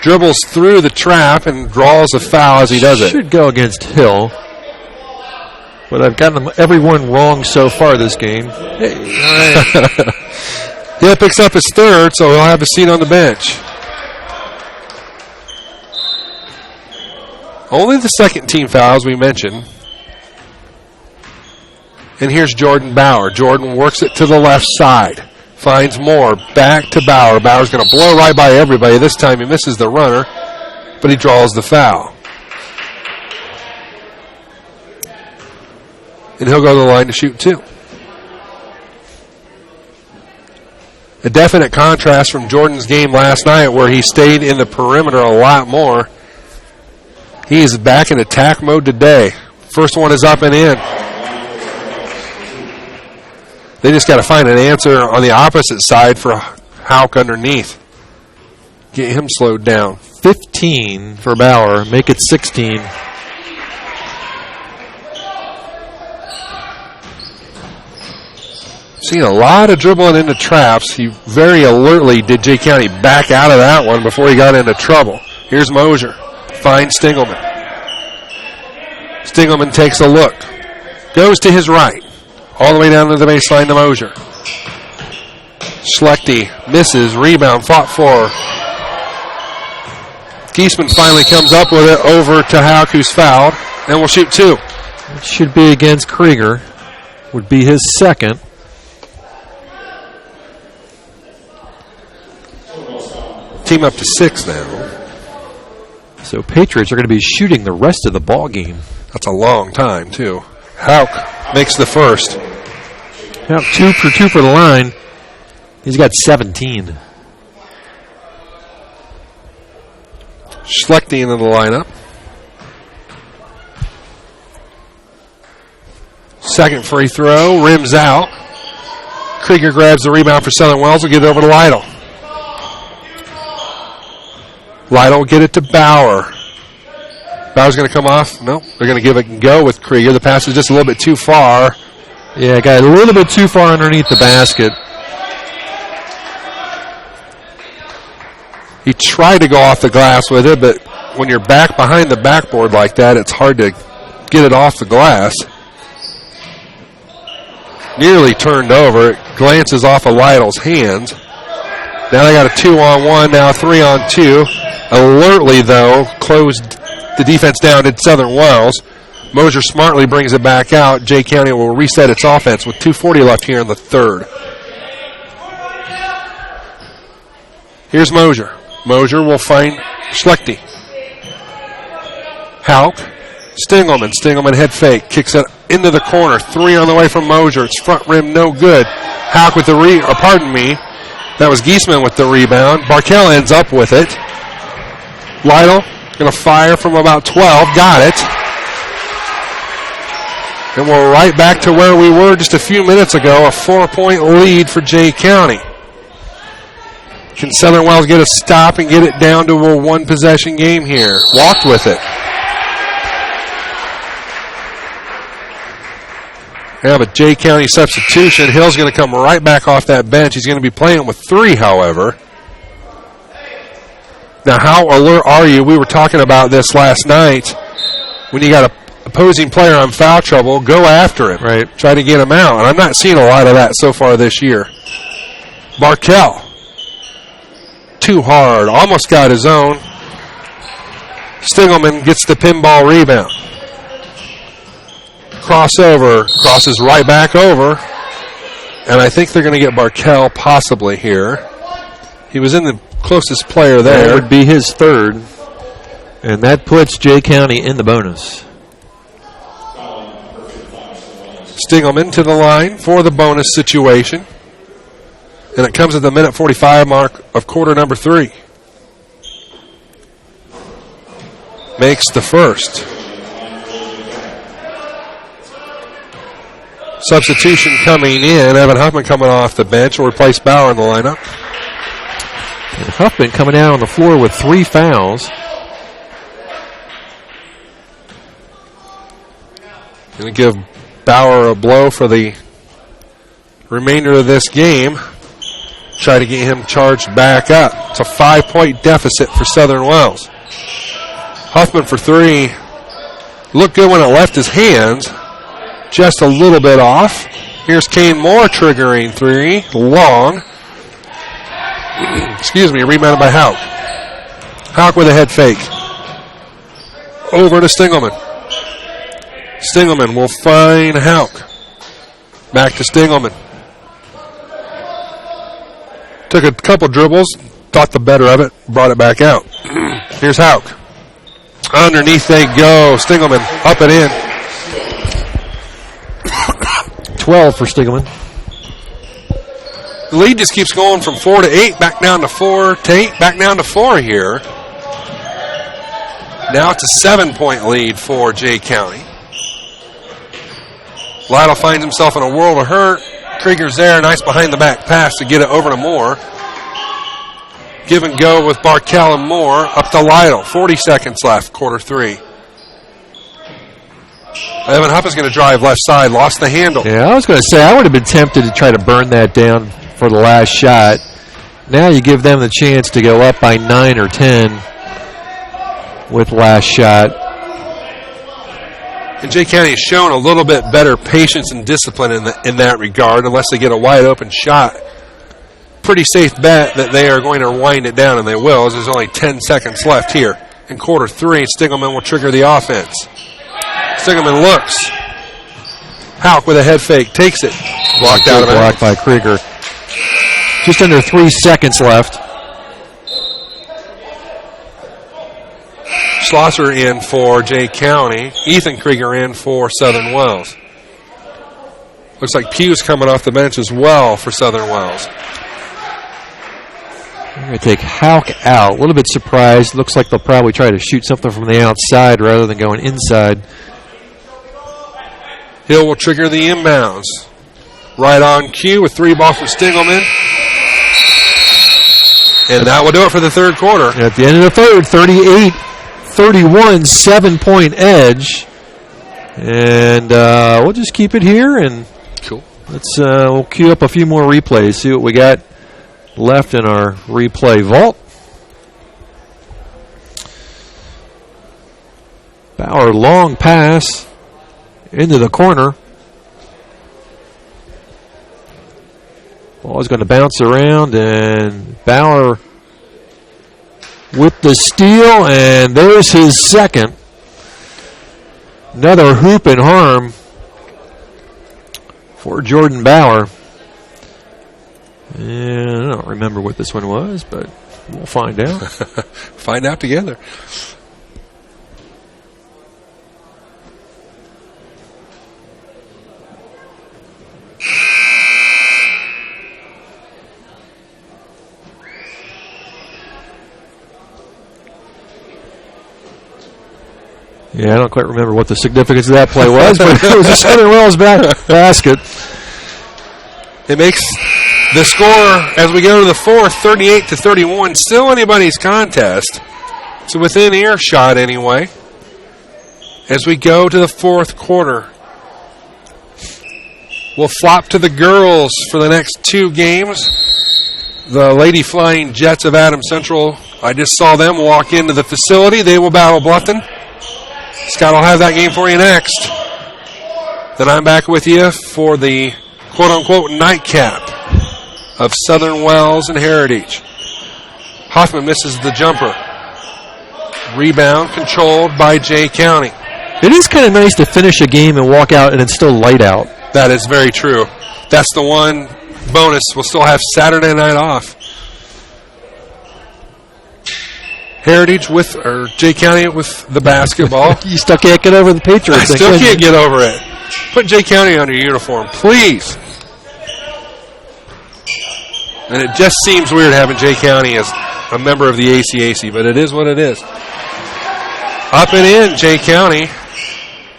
dribbles through the trap and draws a foul as he does it.
Should go against Hill. But I've gotten everyone wrong so far this game. Hey,
Hill picks up his third, so he'll have a seat on the bench. Only the second team foul, as we mentioned. And here's Jordan Bauer. Jordan works it to the left side. Finds Moore. Back to Bauer. Bauer's going to blow right by everybody. This time he misses the runner, but he draws the foul. and he'll go to the line to shoot 2. A definite contrast from Jordan's game last night where he stayed in the perimeter a lot more. He is back in attack mode today. First one is up and in. They just got to find an answer on the opposite side for Hauk underneath. Get him slowed down.
15 for Bauer. Make it 16.
Seen a lot of dribbling into traps. He very alertly did Jay County back out of that one before he got into trouble. Here's Mosier. Finds Stingelman. Stingelman takes a look. Goes to his right. All the way down to the baseline to Mosier. Schlechte misses. Rebound fought for. Giesman finally comes up with it over to Hauk, who's fouled, and will shoot 2.
It should be against Krieger. Would be his second.
Team up to 6 now.
So Patriots are going to be shooting the rest of the ball game.
That's a long time, too. Hauk makes the first.
Hauk 2 for 2 for the line. He's got 17.
Schlechte into the lineup. Second free throw, rims out. Krieger grabs the rebound for Southern Wells. Will get it over to Lytle. Lytle will get it to Bauer. Bauer's going to come off. No, they're going to give it and go with Krieger. The pass is just a little bit too far.
Yeah, got a little bit too far underneath the basket.
He tried to go off the glass with it, but when you're back behind the backboard like that, it's hard to get it off the glass. Nearly turned over. It glances off of Lytle's hands. Now they got a 2-on-1, now a 3-on-2. Alertly, though, closed the defense down at Southern Wells. Mosier smartly brings it back out. Jay County will reset its offense with 2:40 left here in the third. Here's Mosier. Mosier will find Schlechte. Hauk. Stingelman. Stingelman head fake. Kicks it into the corner. 3 on the way from Mosier. It's front rim, no good. Hauk with the that was Giesman with the rebound. Barkel ends up with it. Lytle going to fire from about 12. Got it. And we're right back to where we were just a few minutes ago. A 4-point lead for Jay County. Can Southern Wells get a stop and get it down to a 1-possession game here? Walked with it. Yeah, but Jay County substitution. Hill's going to come right back off that bench. He's going to be playing with 3, however. Now, how alert are you? We were talking about this last night. When you got an opposing player on foul trouble, go after him.
Right.
Try to get him out. And I'm not seeing a lot of that so far this year. Barkel. Too hard. Almost got his own. Stingelman gets the pinball rebound. Crossover. Crosses right back over. And I think they're going to get Barkel possibly here. He was in the closest player there.
That would be his third. And that puts Jay County in the bonus.
Stingelman to the line for the bonus situation. And it comes at the minute 45 mark of quarter number 3. Makes the first. Substitution coming in. Evan Huffman coming off the bench will replace Bauer in the lineup.
And Huffman coming out on the floor with 3 fouls.
Going to give Bauer a blow for the remainder of this game. Try to get him charged back up. It's a 5-point deficit for Southern Wells. Huffman for 3. Looked good when it left his hands. Just a little bit off. Here's Kane Moore triggering 3. Long. Excuse me, rebounded by Hauk. Hauk with a head fake. Over to Stingelman. Stingelman will find Hauk. Back to Stingelman. Took a couple dribbles, thought the better of it, brought it back out. Here's Hauk. Underneath they go. Stingelman up and in.
12 for Stiggleman.
The lead just keeps going from 4 to 8, back down to 4 to 8, back down to 4 here. Now it's a 7-point lead for Jay County. Lytle finds himself in a world of hurt. Krieger's there, nice behind the back pass to get it over to Moore. Give and go with Barkel and Moore up to Lytle. 40 seconds left, quarter 3. Evan Hupp is going to drive left side, lost the handle.
Yeah, I was going to say, I would have been tempted to try to burn that down for the last shot. Now you give them the chance to go up by 9 or 10 with last shot.
And Jay County has shown a little bit better patience and discipline in that regard, unless they get a wide open shot. Pretty safe bet that they are going to wind it down, and they will, as there's only 10 seconds left here in quarter 3. Stiggleman will trigger the offense. Stiggleman looks. Houck with a head fake, takes it. Blocked out of bounds.
Blocked by Krieger. Just under 3 seconds left.
Schlosser in for Jay County. Ethan Krieger in for Southern Wells. Looks like Pugh's coming off the bench as well for Southern Wells.
We're going to take Houck out. A little bit surprised. Looks like they'll probably try to shoot something from the outside rather than going inside.
Hill will trigger the inbounds. Right on cue with 3 balls from Stiggleman. And that will do it for the third quarter.
At the end of the third, 38-31, 7-point edge. And we'll just keep it here, and
cool.
We'll queue up a few more replays, see what we got left in our replay vault. Bauer, long pass into the corner. Ball is going to bounce around, and Bauer with the steal, and there's his second. Another hoop and harm for Jordan Bauer. And I don't remember what this one was, but we'll find out.
Find out together.
Yeah, I don't quite remember what the significance of that play was, but it was a Southern Wells basket.
It makes the score, as we go to the fourth, 38-31, still anybody's contest. So within earshot anyway. As we go to the fourth quarter, we'll flop to the girls for the next 2 games. The Lady Flying Jets of Adams Central, I just saw them walk into the facility. They will battle Bluffton. Scott will have that game for you next. Then I'm back with you for the quote-unquote nightcap of Southern Wells and Heritage. Hoffman misses the jumper. Rebound controlled by Jay County.
It is kind of nice to finish a game and walk out and it's still light out.
That is very true. That's the one bonus. We'll still have Saturday night off. Heritage or Jay County with the basketball.
You still can't get over the Patriots.
I still can't get over it. Put Jay County on your uniform, please. And it just seems weird having Jay County as a member of the ACAC, but it is what it is. Up and in, Jay County.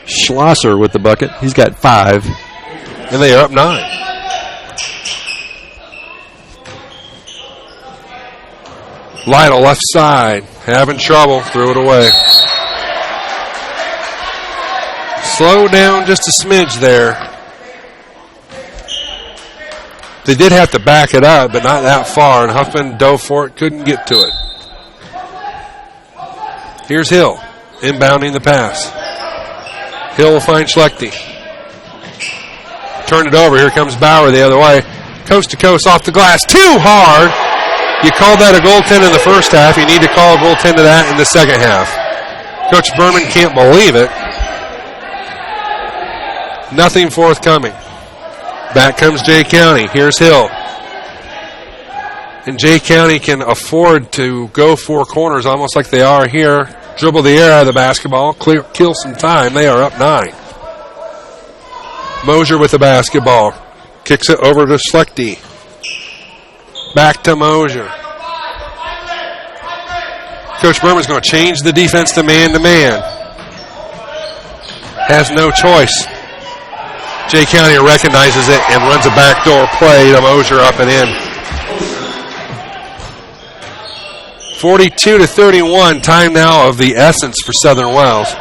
Schlosser with the bucket. He's got 5.
And they are up 9. Lytle left side, having trouble, threw it away. Slow down just a smidge there. They did have to back it up, but not that far, and Huffman dove for it, couldn't get to it. Here's Hill, inbounding the pass. Hill will find Schlechte. Turn it over, here comes Bauer the other way. Coast to coast off the glass, too hard. You called that a goaltend in the first half. You need to call a goaltend to that in the second half. Coach Berman can't believe it. Nothing forthcoming. Back comes Jay County. Here's Hill. And Jay County can afford to go 4 corners almost like they are here. Dribble the air out of the basketball, kill some time. They are up 9. Mosier with the basketball. Kicks it over to Schlechte. Back to Mosier. Coach Berman's going to change the defense to man-to-man. Has no choice. Jay County recognizes it and runs a backdoor play to Mosier up and in. 42-31, time now of the essence for Southern Wells.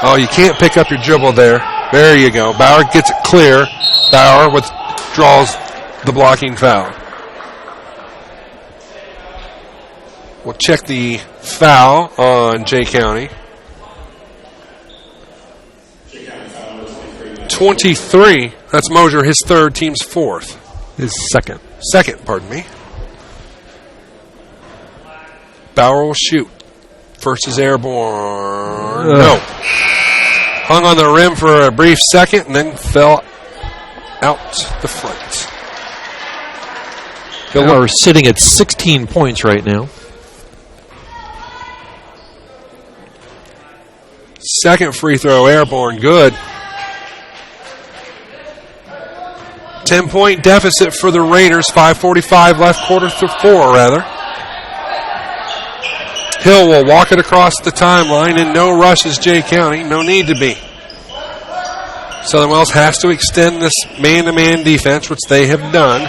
Oh, you can't pick up your dribble there. There you go. Bauer gets it clear. Bauer withdraws the blocking foul. We'll check the foul on Jay County. 23. That's Mosier, his third, team's fourth.
His second.
Second, pardon me. Bauer will shoot. First is airborne. No. Hung on the rim for a brief second and then fell out the front.
We're sitting at 16 points right now.
Second free throw, airborne, good. 10-point deficit for the Raiders. 5:45 left, quarter to four, rather. Hill will walk it across the timeline, and no rush is Jay County. No need to be. Southern Wells has to extend this man-to-man defense, which they have done.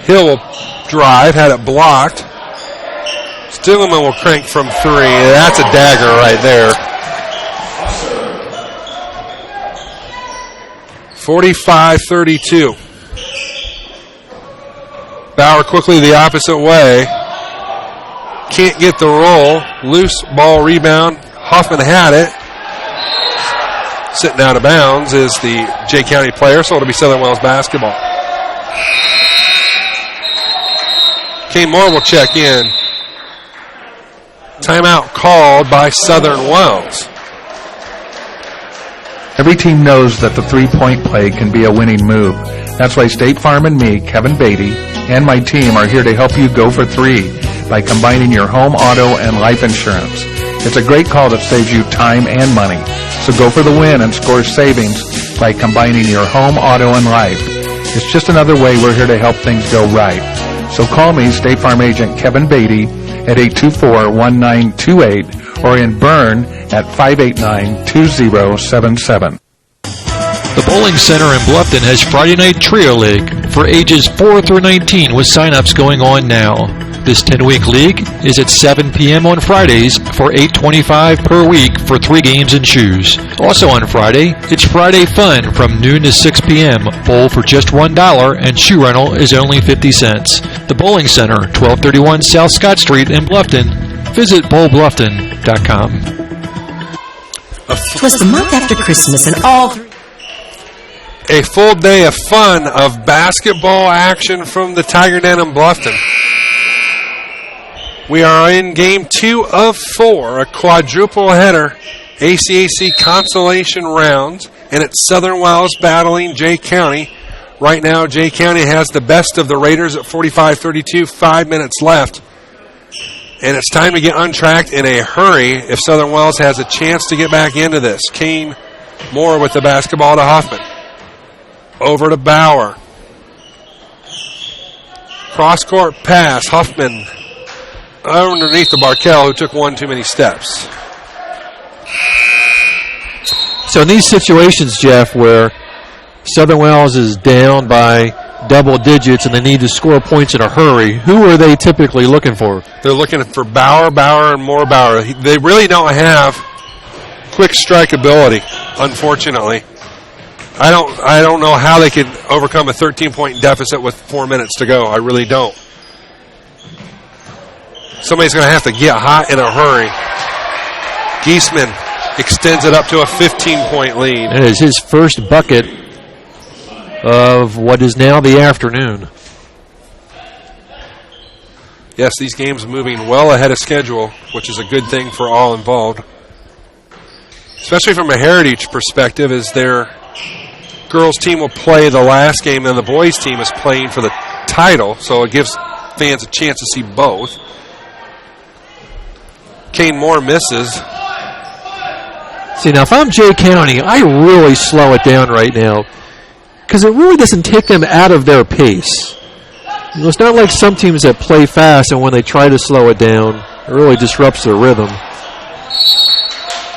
Hill will drive, had it blocked. Stillman will crank from three. That's a dagger right there. 45-32. Bauer quickly the opposite way. Can't get the roll. Loose ball rebound. Hoffman had it. Sitting out of bounds is the Jay County player, so it'll be Southern Wells basketball. Kane Moore will check in. Timeout called by Southern Wells.
Every team knows that the three-point play can be a winning move. That's why State Farm and me, Kevin Beatty, and my team are here to help you go for three by combining your home, auto, and life insurance. It's a great call that saves you time and money. So go for the win and score savings by combining your home, auto, and life. It's just another way we're here to help things go right. So call me, State Farm agent Kevin Beatty, at 824-1928 or in Bern at 589-2077.
The Bowling Center in Bluffton has Friday Night Trio League for ages 4 through 19 with sign-ups going on now. This 10-week league is at 7 p.m. on Fridays for $8.25 per week for 3 games and shoes. Also on Friday, it's Friday Fun from noon to 6 p.m. Bowl for just $1 and shoe rental is only 50 cents. The Bowling Center, 1231 South Scott Street in Bluffton. Visit bowlbluffton.com.
'Twas the month after Christmas and all...
A full day of fun of basketball action from the Tiger Den in Bluffton. We are in game 2 of 4, a quadruple header, ACAC consolation rounds, and it's Southern Wells battling Jay County. Right now, Jay County has the best of the Raiders at 45-32, 5 minutes left. And it's time to get untracked in a hurry if Southern Wells has a chance to get back into this. Kane Moore with the basketball to Hoffman. Over to Bauer. Cross-court pass. Hoffman underneath the Barkel, who took one too many steps.
So in these situations, Jeff, where Southern Wells is down by double digits and they need to score points in a hurry, who are they typically looking for?
They're looking for Bauer, and more Bauer. They really don't have quick strike ability, unfortunately. I don't know how they could overcome a 13-point deficit with 4 minutes to go. I really don't. Somebody's going to have to get hot in a hurry. Giesman extends it up to a 15-point lead.
It is his first bucket of what is now the afternoon.
Yes, these games moving well ahead of schedule, which is a good thing for all involved. Especially from a Heritage perspective, as their girls team will play the last game and the boys team is playing for the title, so it gives fans a chance to see both. Kane Moore misses.
See, now if I'm Jay County, I really slow it down right now because it really doesn't take them out of their pace. You know, it's not like some teams that play fast and when they try to slow it down, it really disrupts their rhythm.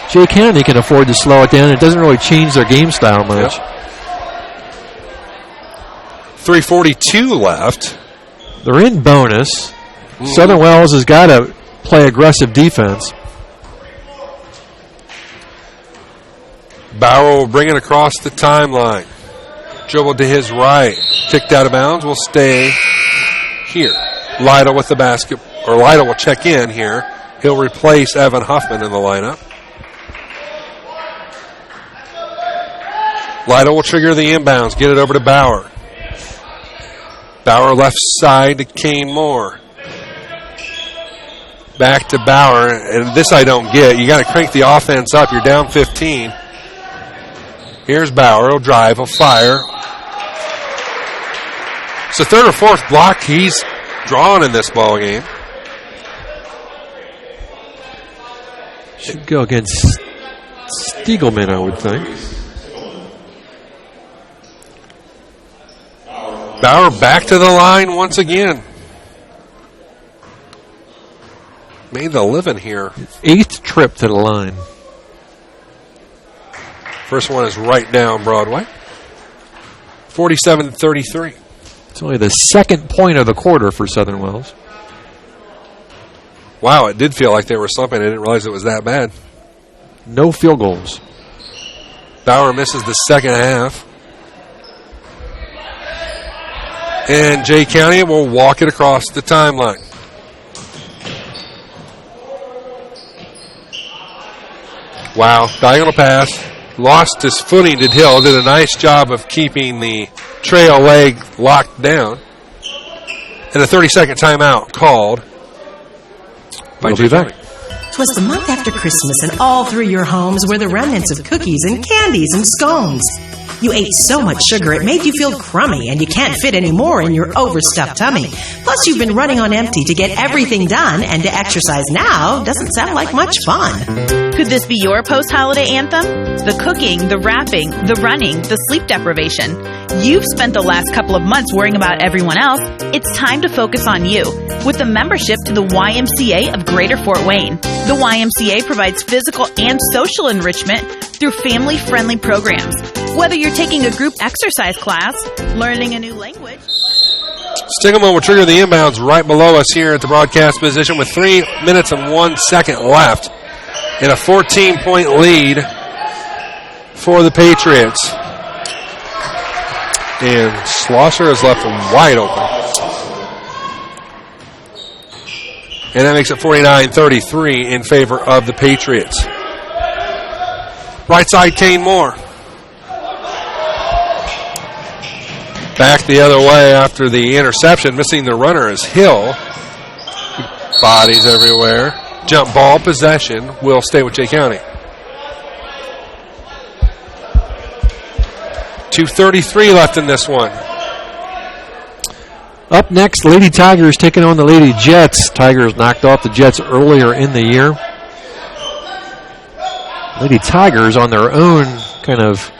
Jay County can afford to slow it down. It doesn't really change their game style much.
Yep. 3:42 left.
They're in bonus. Southern Wells has got to play aggressive defense.
Bauer will bring it across the timeline. Dribble to his right. Kicked out of bounds. Will stay here. Lytle with the basket. Or Lytle will check in here. He'll replace Evan Huffman in the lineup. Lytle will trigger the inbounds. Get it over to Bauer. Bauer left side to Kane Moore. Back to Bauer. And this I don't get. You got to crank the offense up. You're down 15. Here's Bauer. He'll drive. He'll fire. It's the third or fourth block he's drawn in this ball game.
Should go against Stiegelman, I would think.
Bauer back to the line once again. Made the living here.
8th trip to the line.
First one is right down Broadway. 47-33.
It's only the second point of the quarter for Southern Wells.
Wow, it did feel like they were slumping. I didn't realize it was that bad.
No field goals.
Bauer misses the second half. And Jay County will walk it across the timeline. Wow, diagonal pass. Lost his footing, did Hill. Did a nice job of keeping the trail leg locked down. And a 30-second timeout called by Jay County.
'Twas the month after Christmas, and all through your homes were the remnants of cookies and candies and scones. You ate so much sugar it made you feel crummy, and you can't fit any more in your overstuffed tummy. Plus, you've been running on empty to get everything done, and to exercise now doesn't sound like much fun.
Could this be your post-holiday anthem? The cooking, the wrapping, the running, the sleep deprivation. You've spent the last couple of months worrying about everyone else. It's time to focus on you. With a membership to the YMCA of Greater Fort Wayne. The YMCA provides physical and social enrichment through family-friendly programs. Whether you're taking a group exercise class, learning a new language.
Stingelman will trigger the inbounds right below us here at the broadcast position with 3 minutes and 1 second left in a 14-point lead for the Patriots. And Schlosser is left wide open. And that makes it 49-33 in favor of the Patriots. Right side, Kane Moore. Back the other way after the interception. Missing the runner is Hill. Bodies everywhere. Jump ball possession will stay with Jay County. 2:33 left in this one.
Up next, Lady Tigers taking on the Lady Jets. Tigers knocked off the Jets earlier in the year. Lady Tigers on their own kind of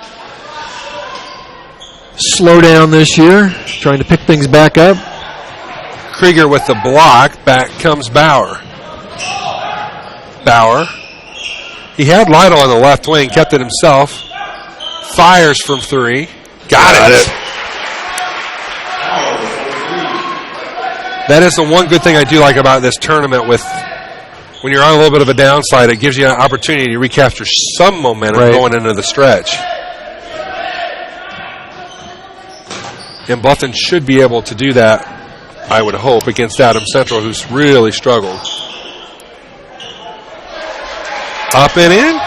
slow down this year, trying to pick things back up.
Krieger with the block. Back comes Bauer. Bauer. He had Lytle on the left wing, kept it himself. Fires from three. Got it. That is the one good thing I do like about this tournament. With when you're on a little bit of a downside, it gives you an opportunity to recapture some momentum going into the stretch. And Bluffton should be able to do that, I would hope, against Adams Central, who's really struggled. Up and in.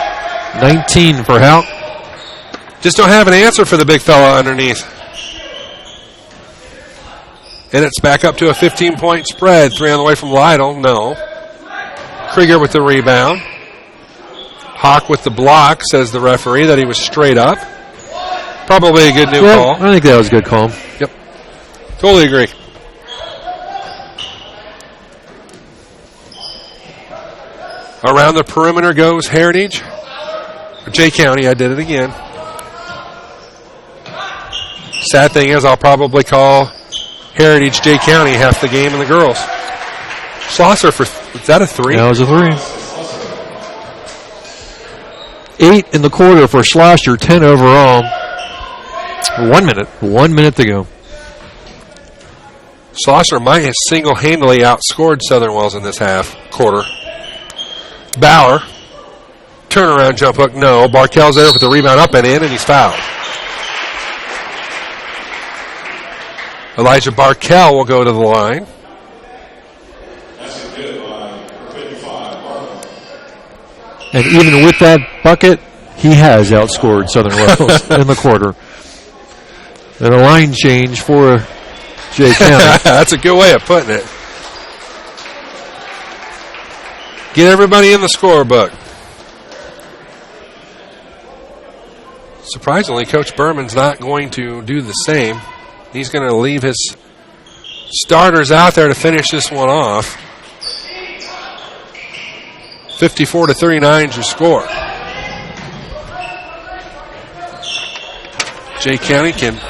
19 for Houck.
Just don't have an answer for the big fella underneath. And it's back up to a 15-point spread. 3 on the way from Lytle. No. Krieger with the rebound. Hawk with the block, says the referee, that he was straight up. Probably a good new call.
I think that was a good call.
Yep. Totally agree. Around the perimeter goes Heritage. Jay County, I did it again. Sad thing is, I'll probably call Heritage Jay County half the game in the girls. Schlosser is that a 3?
That was a 3. 8 in the quarter for Schlosser, 10 overall. 1 minute. 1 minute to go.
Schlosser might have single-handedly outscored Southern Wells in this quarter. Bauer, turnaround jump hook, no. Barkel's there with the rebound up and in, and he's fouled. Elijah Barkel will go to the line.
And even with that bucket, he has outscored Southern Wells in the quarter. And a line change for Jay County.
That's a good way of putting it. Get everybody in the scorebook. Surprisingly, Coach Berman's not going to do the same. He's going to leave his starters out there to finish this one off. 54-39 is your score. Jay County can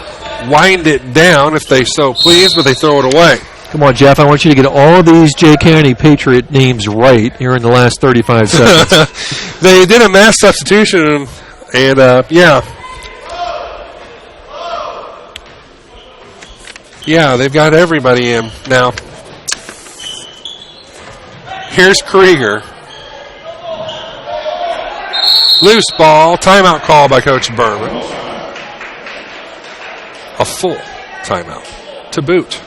wind it down if they so please, but they throw it away.
Come on, Jeff. I want you to get all these Jay County Patriot names right here in the last 35 seconds.
They did a mass substitution, and yeah. Yeah, they've got everybody in now. Here's Krieger. Loose ball. Timeout call by Coach Berman. A full timeout to boot.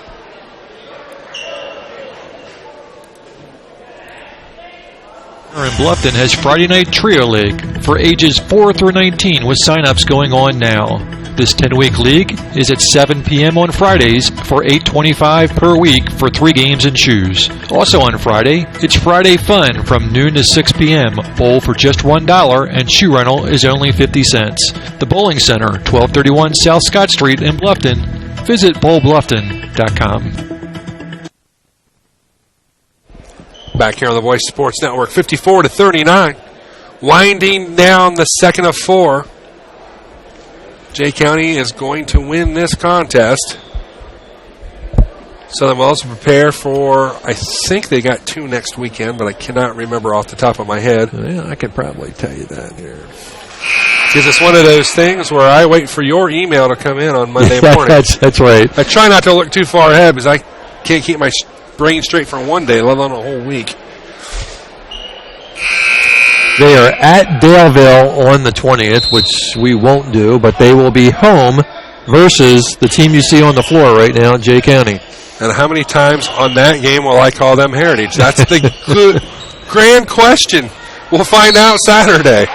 In Bluffton has Friday Night Trio League for ages 4 through 19 with sign-ups going on now. This 10-week league is at 7 p.m. on Fridays for $8.25 per week for 3 games and shoes. Also on Friday, it's Friday Fun from noon to 6 p.m. Bowl for just $1 and shoe rental is only 50 cents. The Bowling Center, 1231 South Scott Street in Bluffton. Visit bowlbluffton.com.
Back here on the Voice Sports Network, 54-39. Winding down the second of 4. Jay County is going to win this contest. Southern Wells prepare for, I think they got 2 next weekend, but I cannot remember off the top of my head.
Yeah, I can probably tell you that here.
Because it's one of those things where I wait for your email to come in on Monday morning.
That's right.
I try not to look too far ahead because I can't keep my brain straight for one day, let alone a whole week.
They are at Daleville on the 20th, which we won't do, but they will be home versus the team you see on the floor right now, Jay County.
And how many times on that game will I call them Heritage? That's the good, grand question. We'll find out Saturday.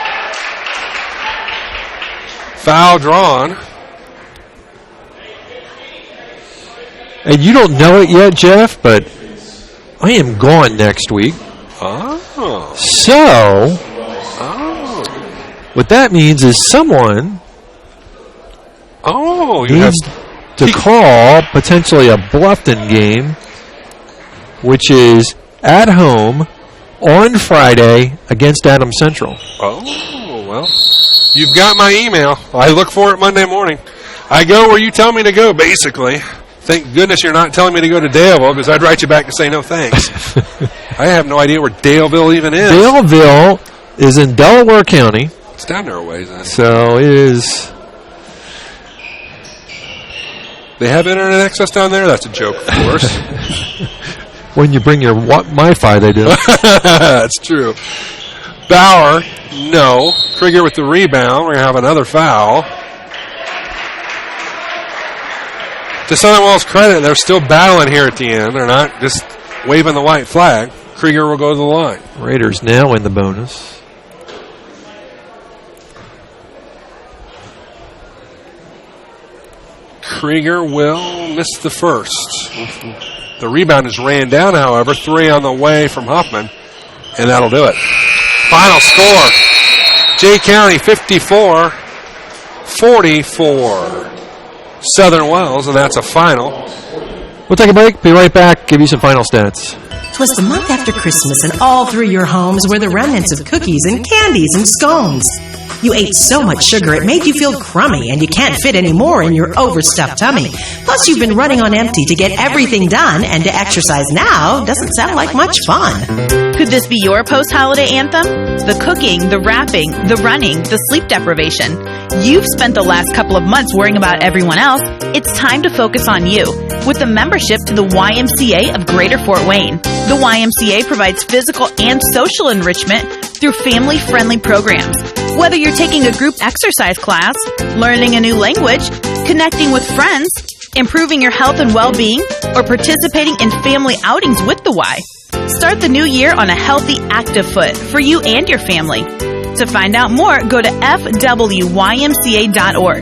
Foul drawn.
And you don't know it yet, Jeff, but I am gone next week.
Oh.
So, what that means is someone needs to call potentially a Bluffton game, which is at home on Friday against Adams Central.
Oh, well, you've got my email. I look for it Monday morning. I go where you tell me to go, basically. Thank goodness you're not telling me to go to Daleville, because I'd write you back and say no thanks. I have no idea where Daleville even is.
Daleville is in Delaware County.
It's down there a ways.
So it is.
They have internet access down there? That's a joke, of course.
When you bring your Wi-Fi, they do.
That's true. Bauer, no. Krieger with the rebound. We're going to have another foul. To Southern Wells' credit, they're still battling here at the end. They're not just waving the white flag. Krieger will go to the line.
Raiders now in the bonus.
Krieger will miss the first. The rebound is ran down, however. 3 on the way from Huffman, and that'll do it. Final score, Jay County 54-44. Southern Wells, and that's a final.
We'll take a break, be right back, give you some final stats.
'Twas the month after Christmas, and all through your homes were the remnants of cookies and candies and scones. You ate so much sugar it made you feel crummy and you can't fit any more in your overstuffed tummy. Plus, you've been running on empty to get everything done, and to exercise now doesn't sound like much fun.
Could this be your post-holiday anthem? The cooking, the wrapping, the running, the sleep deprivation. You've spent the last couple of months worrying about everyone else. It's time to focus on you. With a membership to the YMCA of Greater Fort Wayne. The YMCA provides physical and social enrichment through family-friendly programs. Whether you're taking a group exercise class, learning a new language, connecting with friends, improving your health and well-being, or participating in family outings with the Y. Start the new year on a healthy, active foot for you and your family. To find out more, go to fwymca.org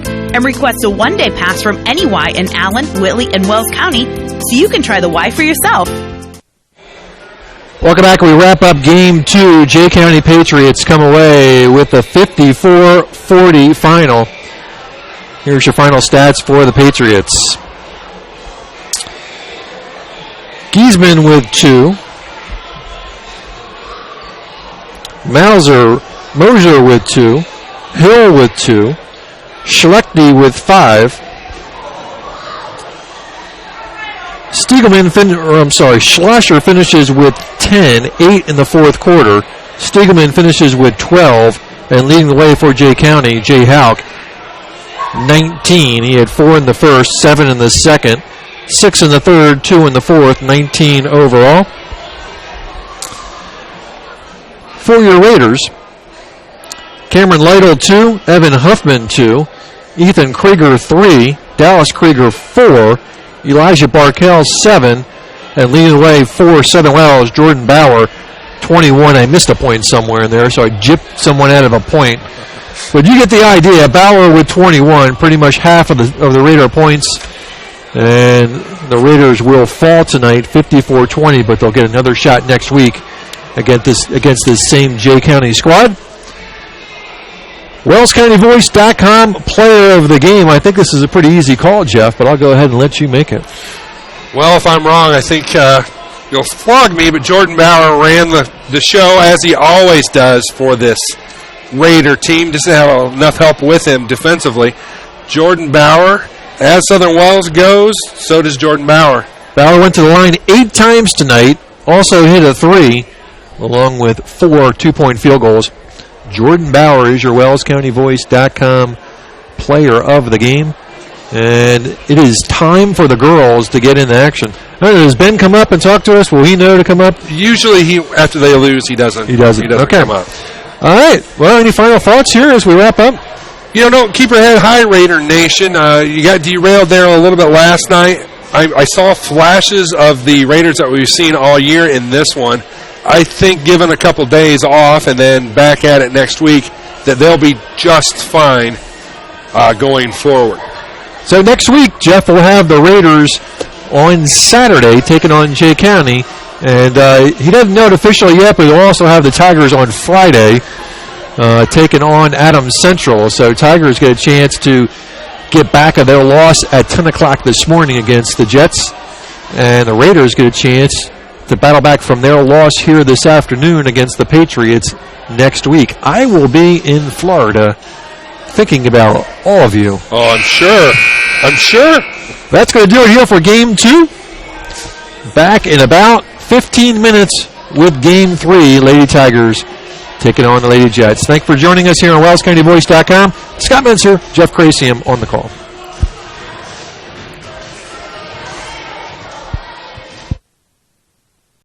and request a one-day pass from any Y in Allen, Whitley, and Wells County so you can try the Y for yourself.
Welcome back. We wrap up Game 2. Jay County Patriots come away with a 54-40 final. Here's your final stats for the Patriots. Giesman with 2. Moser with 2. Hill with 2. Schlechte with 5. Schlosser finishes with 10, 8 in the fourth quarter. Stiegelman finishes with 12, and leading the way for Jay County, Jay Houck, 19. He had 4 in the first, 7 in the second, 6 in the third, 2 in the fourth, 19 overall. For your Raiders, Cameron Lytle 2, Evan Huffman 2, Ethan Krieger 3, Dallas Krieger 4, Elijah Barkell 7, and leading the way for Southern Wells, Jordan Bauer 21. I missed a point somewhere in there, so I gypped someone out of a point. But you get the idea. Bauer with 21, pretty much half of the Raider points. And the Raiders will fall tonight, 54-20, but they'll get another shot next week against this same Jay County squad. WellsCountyVoice.com player of the game. I think this is a pretty easy call, Jeff, but I'll go ahead and let you make it.
Well, if I'm wrong, I think you'll flog me, but Jordan Bauer ran the show as he always does for this Raider team. Doesn't have enough help with him defensively. Jordan Bauer, as Southern Wells goes, so does Jordan Bauer.
Bauer went to the line 8 times tonight, also hit a 3, along with 4 two-point field goals. Jordan Bauer is your WellsCountyVoice.com player of the game. And it is time for the girls to get into action. Does Ben come up and talk to us? Will he know to come up?
Usually, after they lose, he doesn't. He doesn't
okay.
Come up.
All right. Well, any final thoughts here as we wrap up?
Don't keep your head high, Raider Nation. You got derailed there a little bit last night. I saw flashes of the Raiders that we've seen all year in this one. I think given a couple days off and then back at it next week, that they'll be just fine going forward.
So next week, Jeff will have the Raiders on Saturday taking on Jay County. And he doesn't know it officially yet, but he'll also have the Tigers on Friday taking on Adams Central. So Tigers get a chance to get back of their loss at 10 o'clock this morning against the Jets. And the Raiders get a chance to battle back from their loss here this afternoon against the Patriots next week. I will be in Florida thinking about all of you.
Oh, I'm sure.
That's going to do it here for Game 2. Back in about 15 minutes with Game 3, Lady Tigers taking on the Lady Jets. Thanks for joining us here on WellsCountyVoice.com. Scott Menser, Jeff Crasium on the call.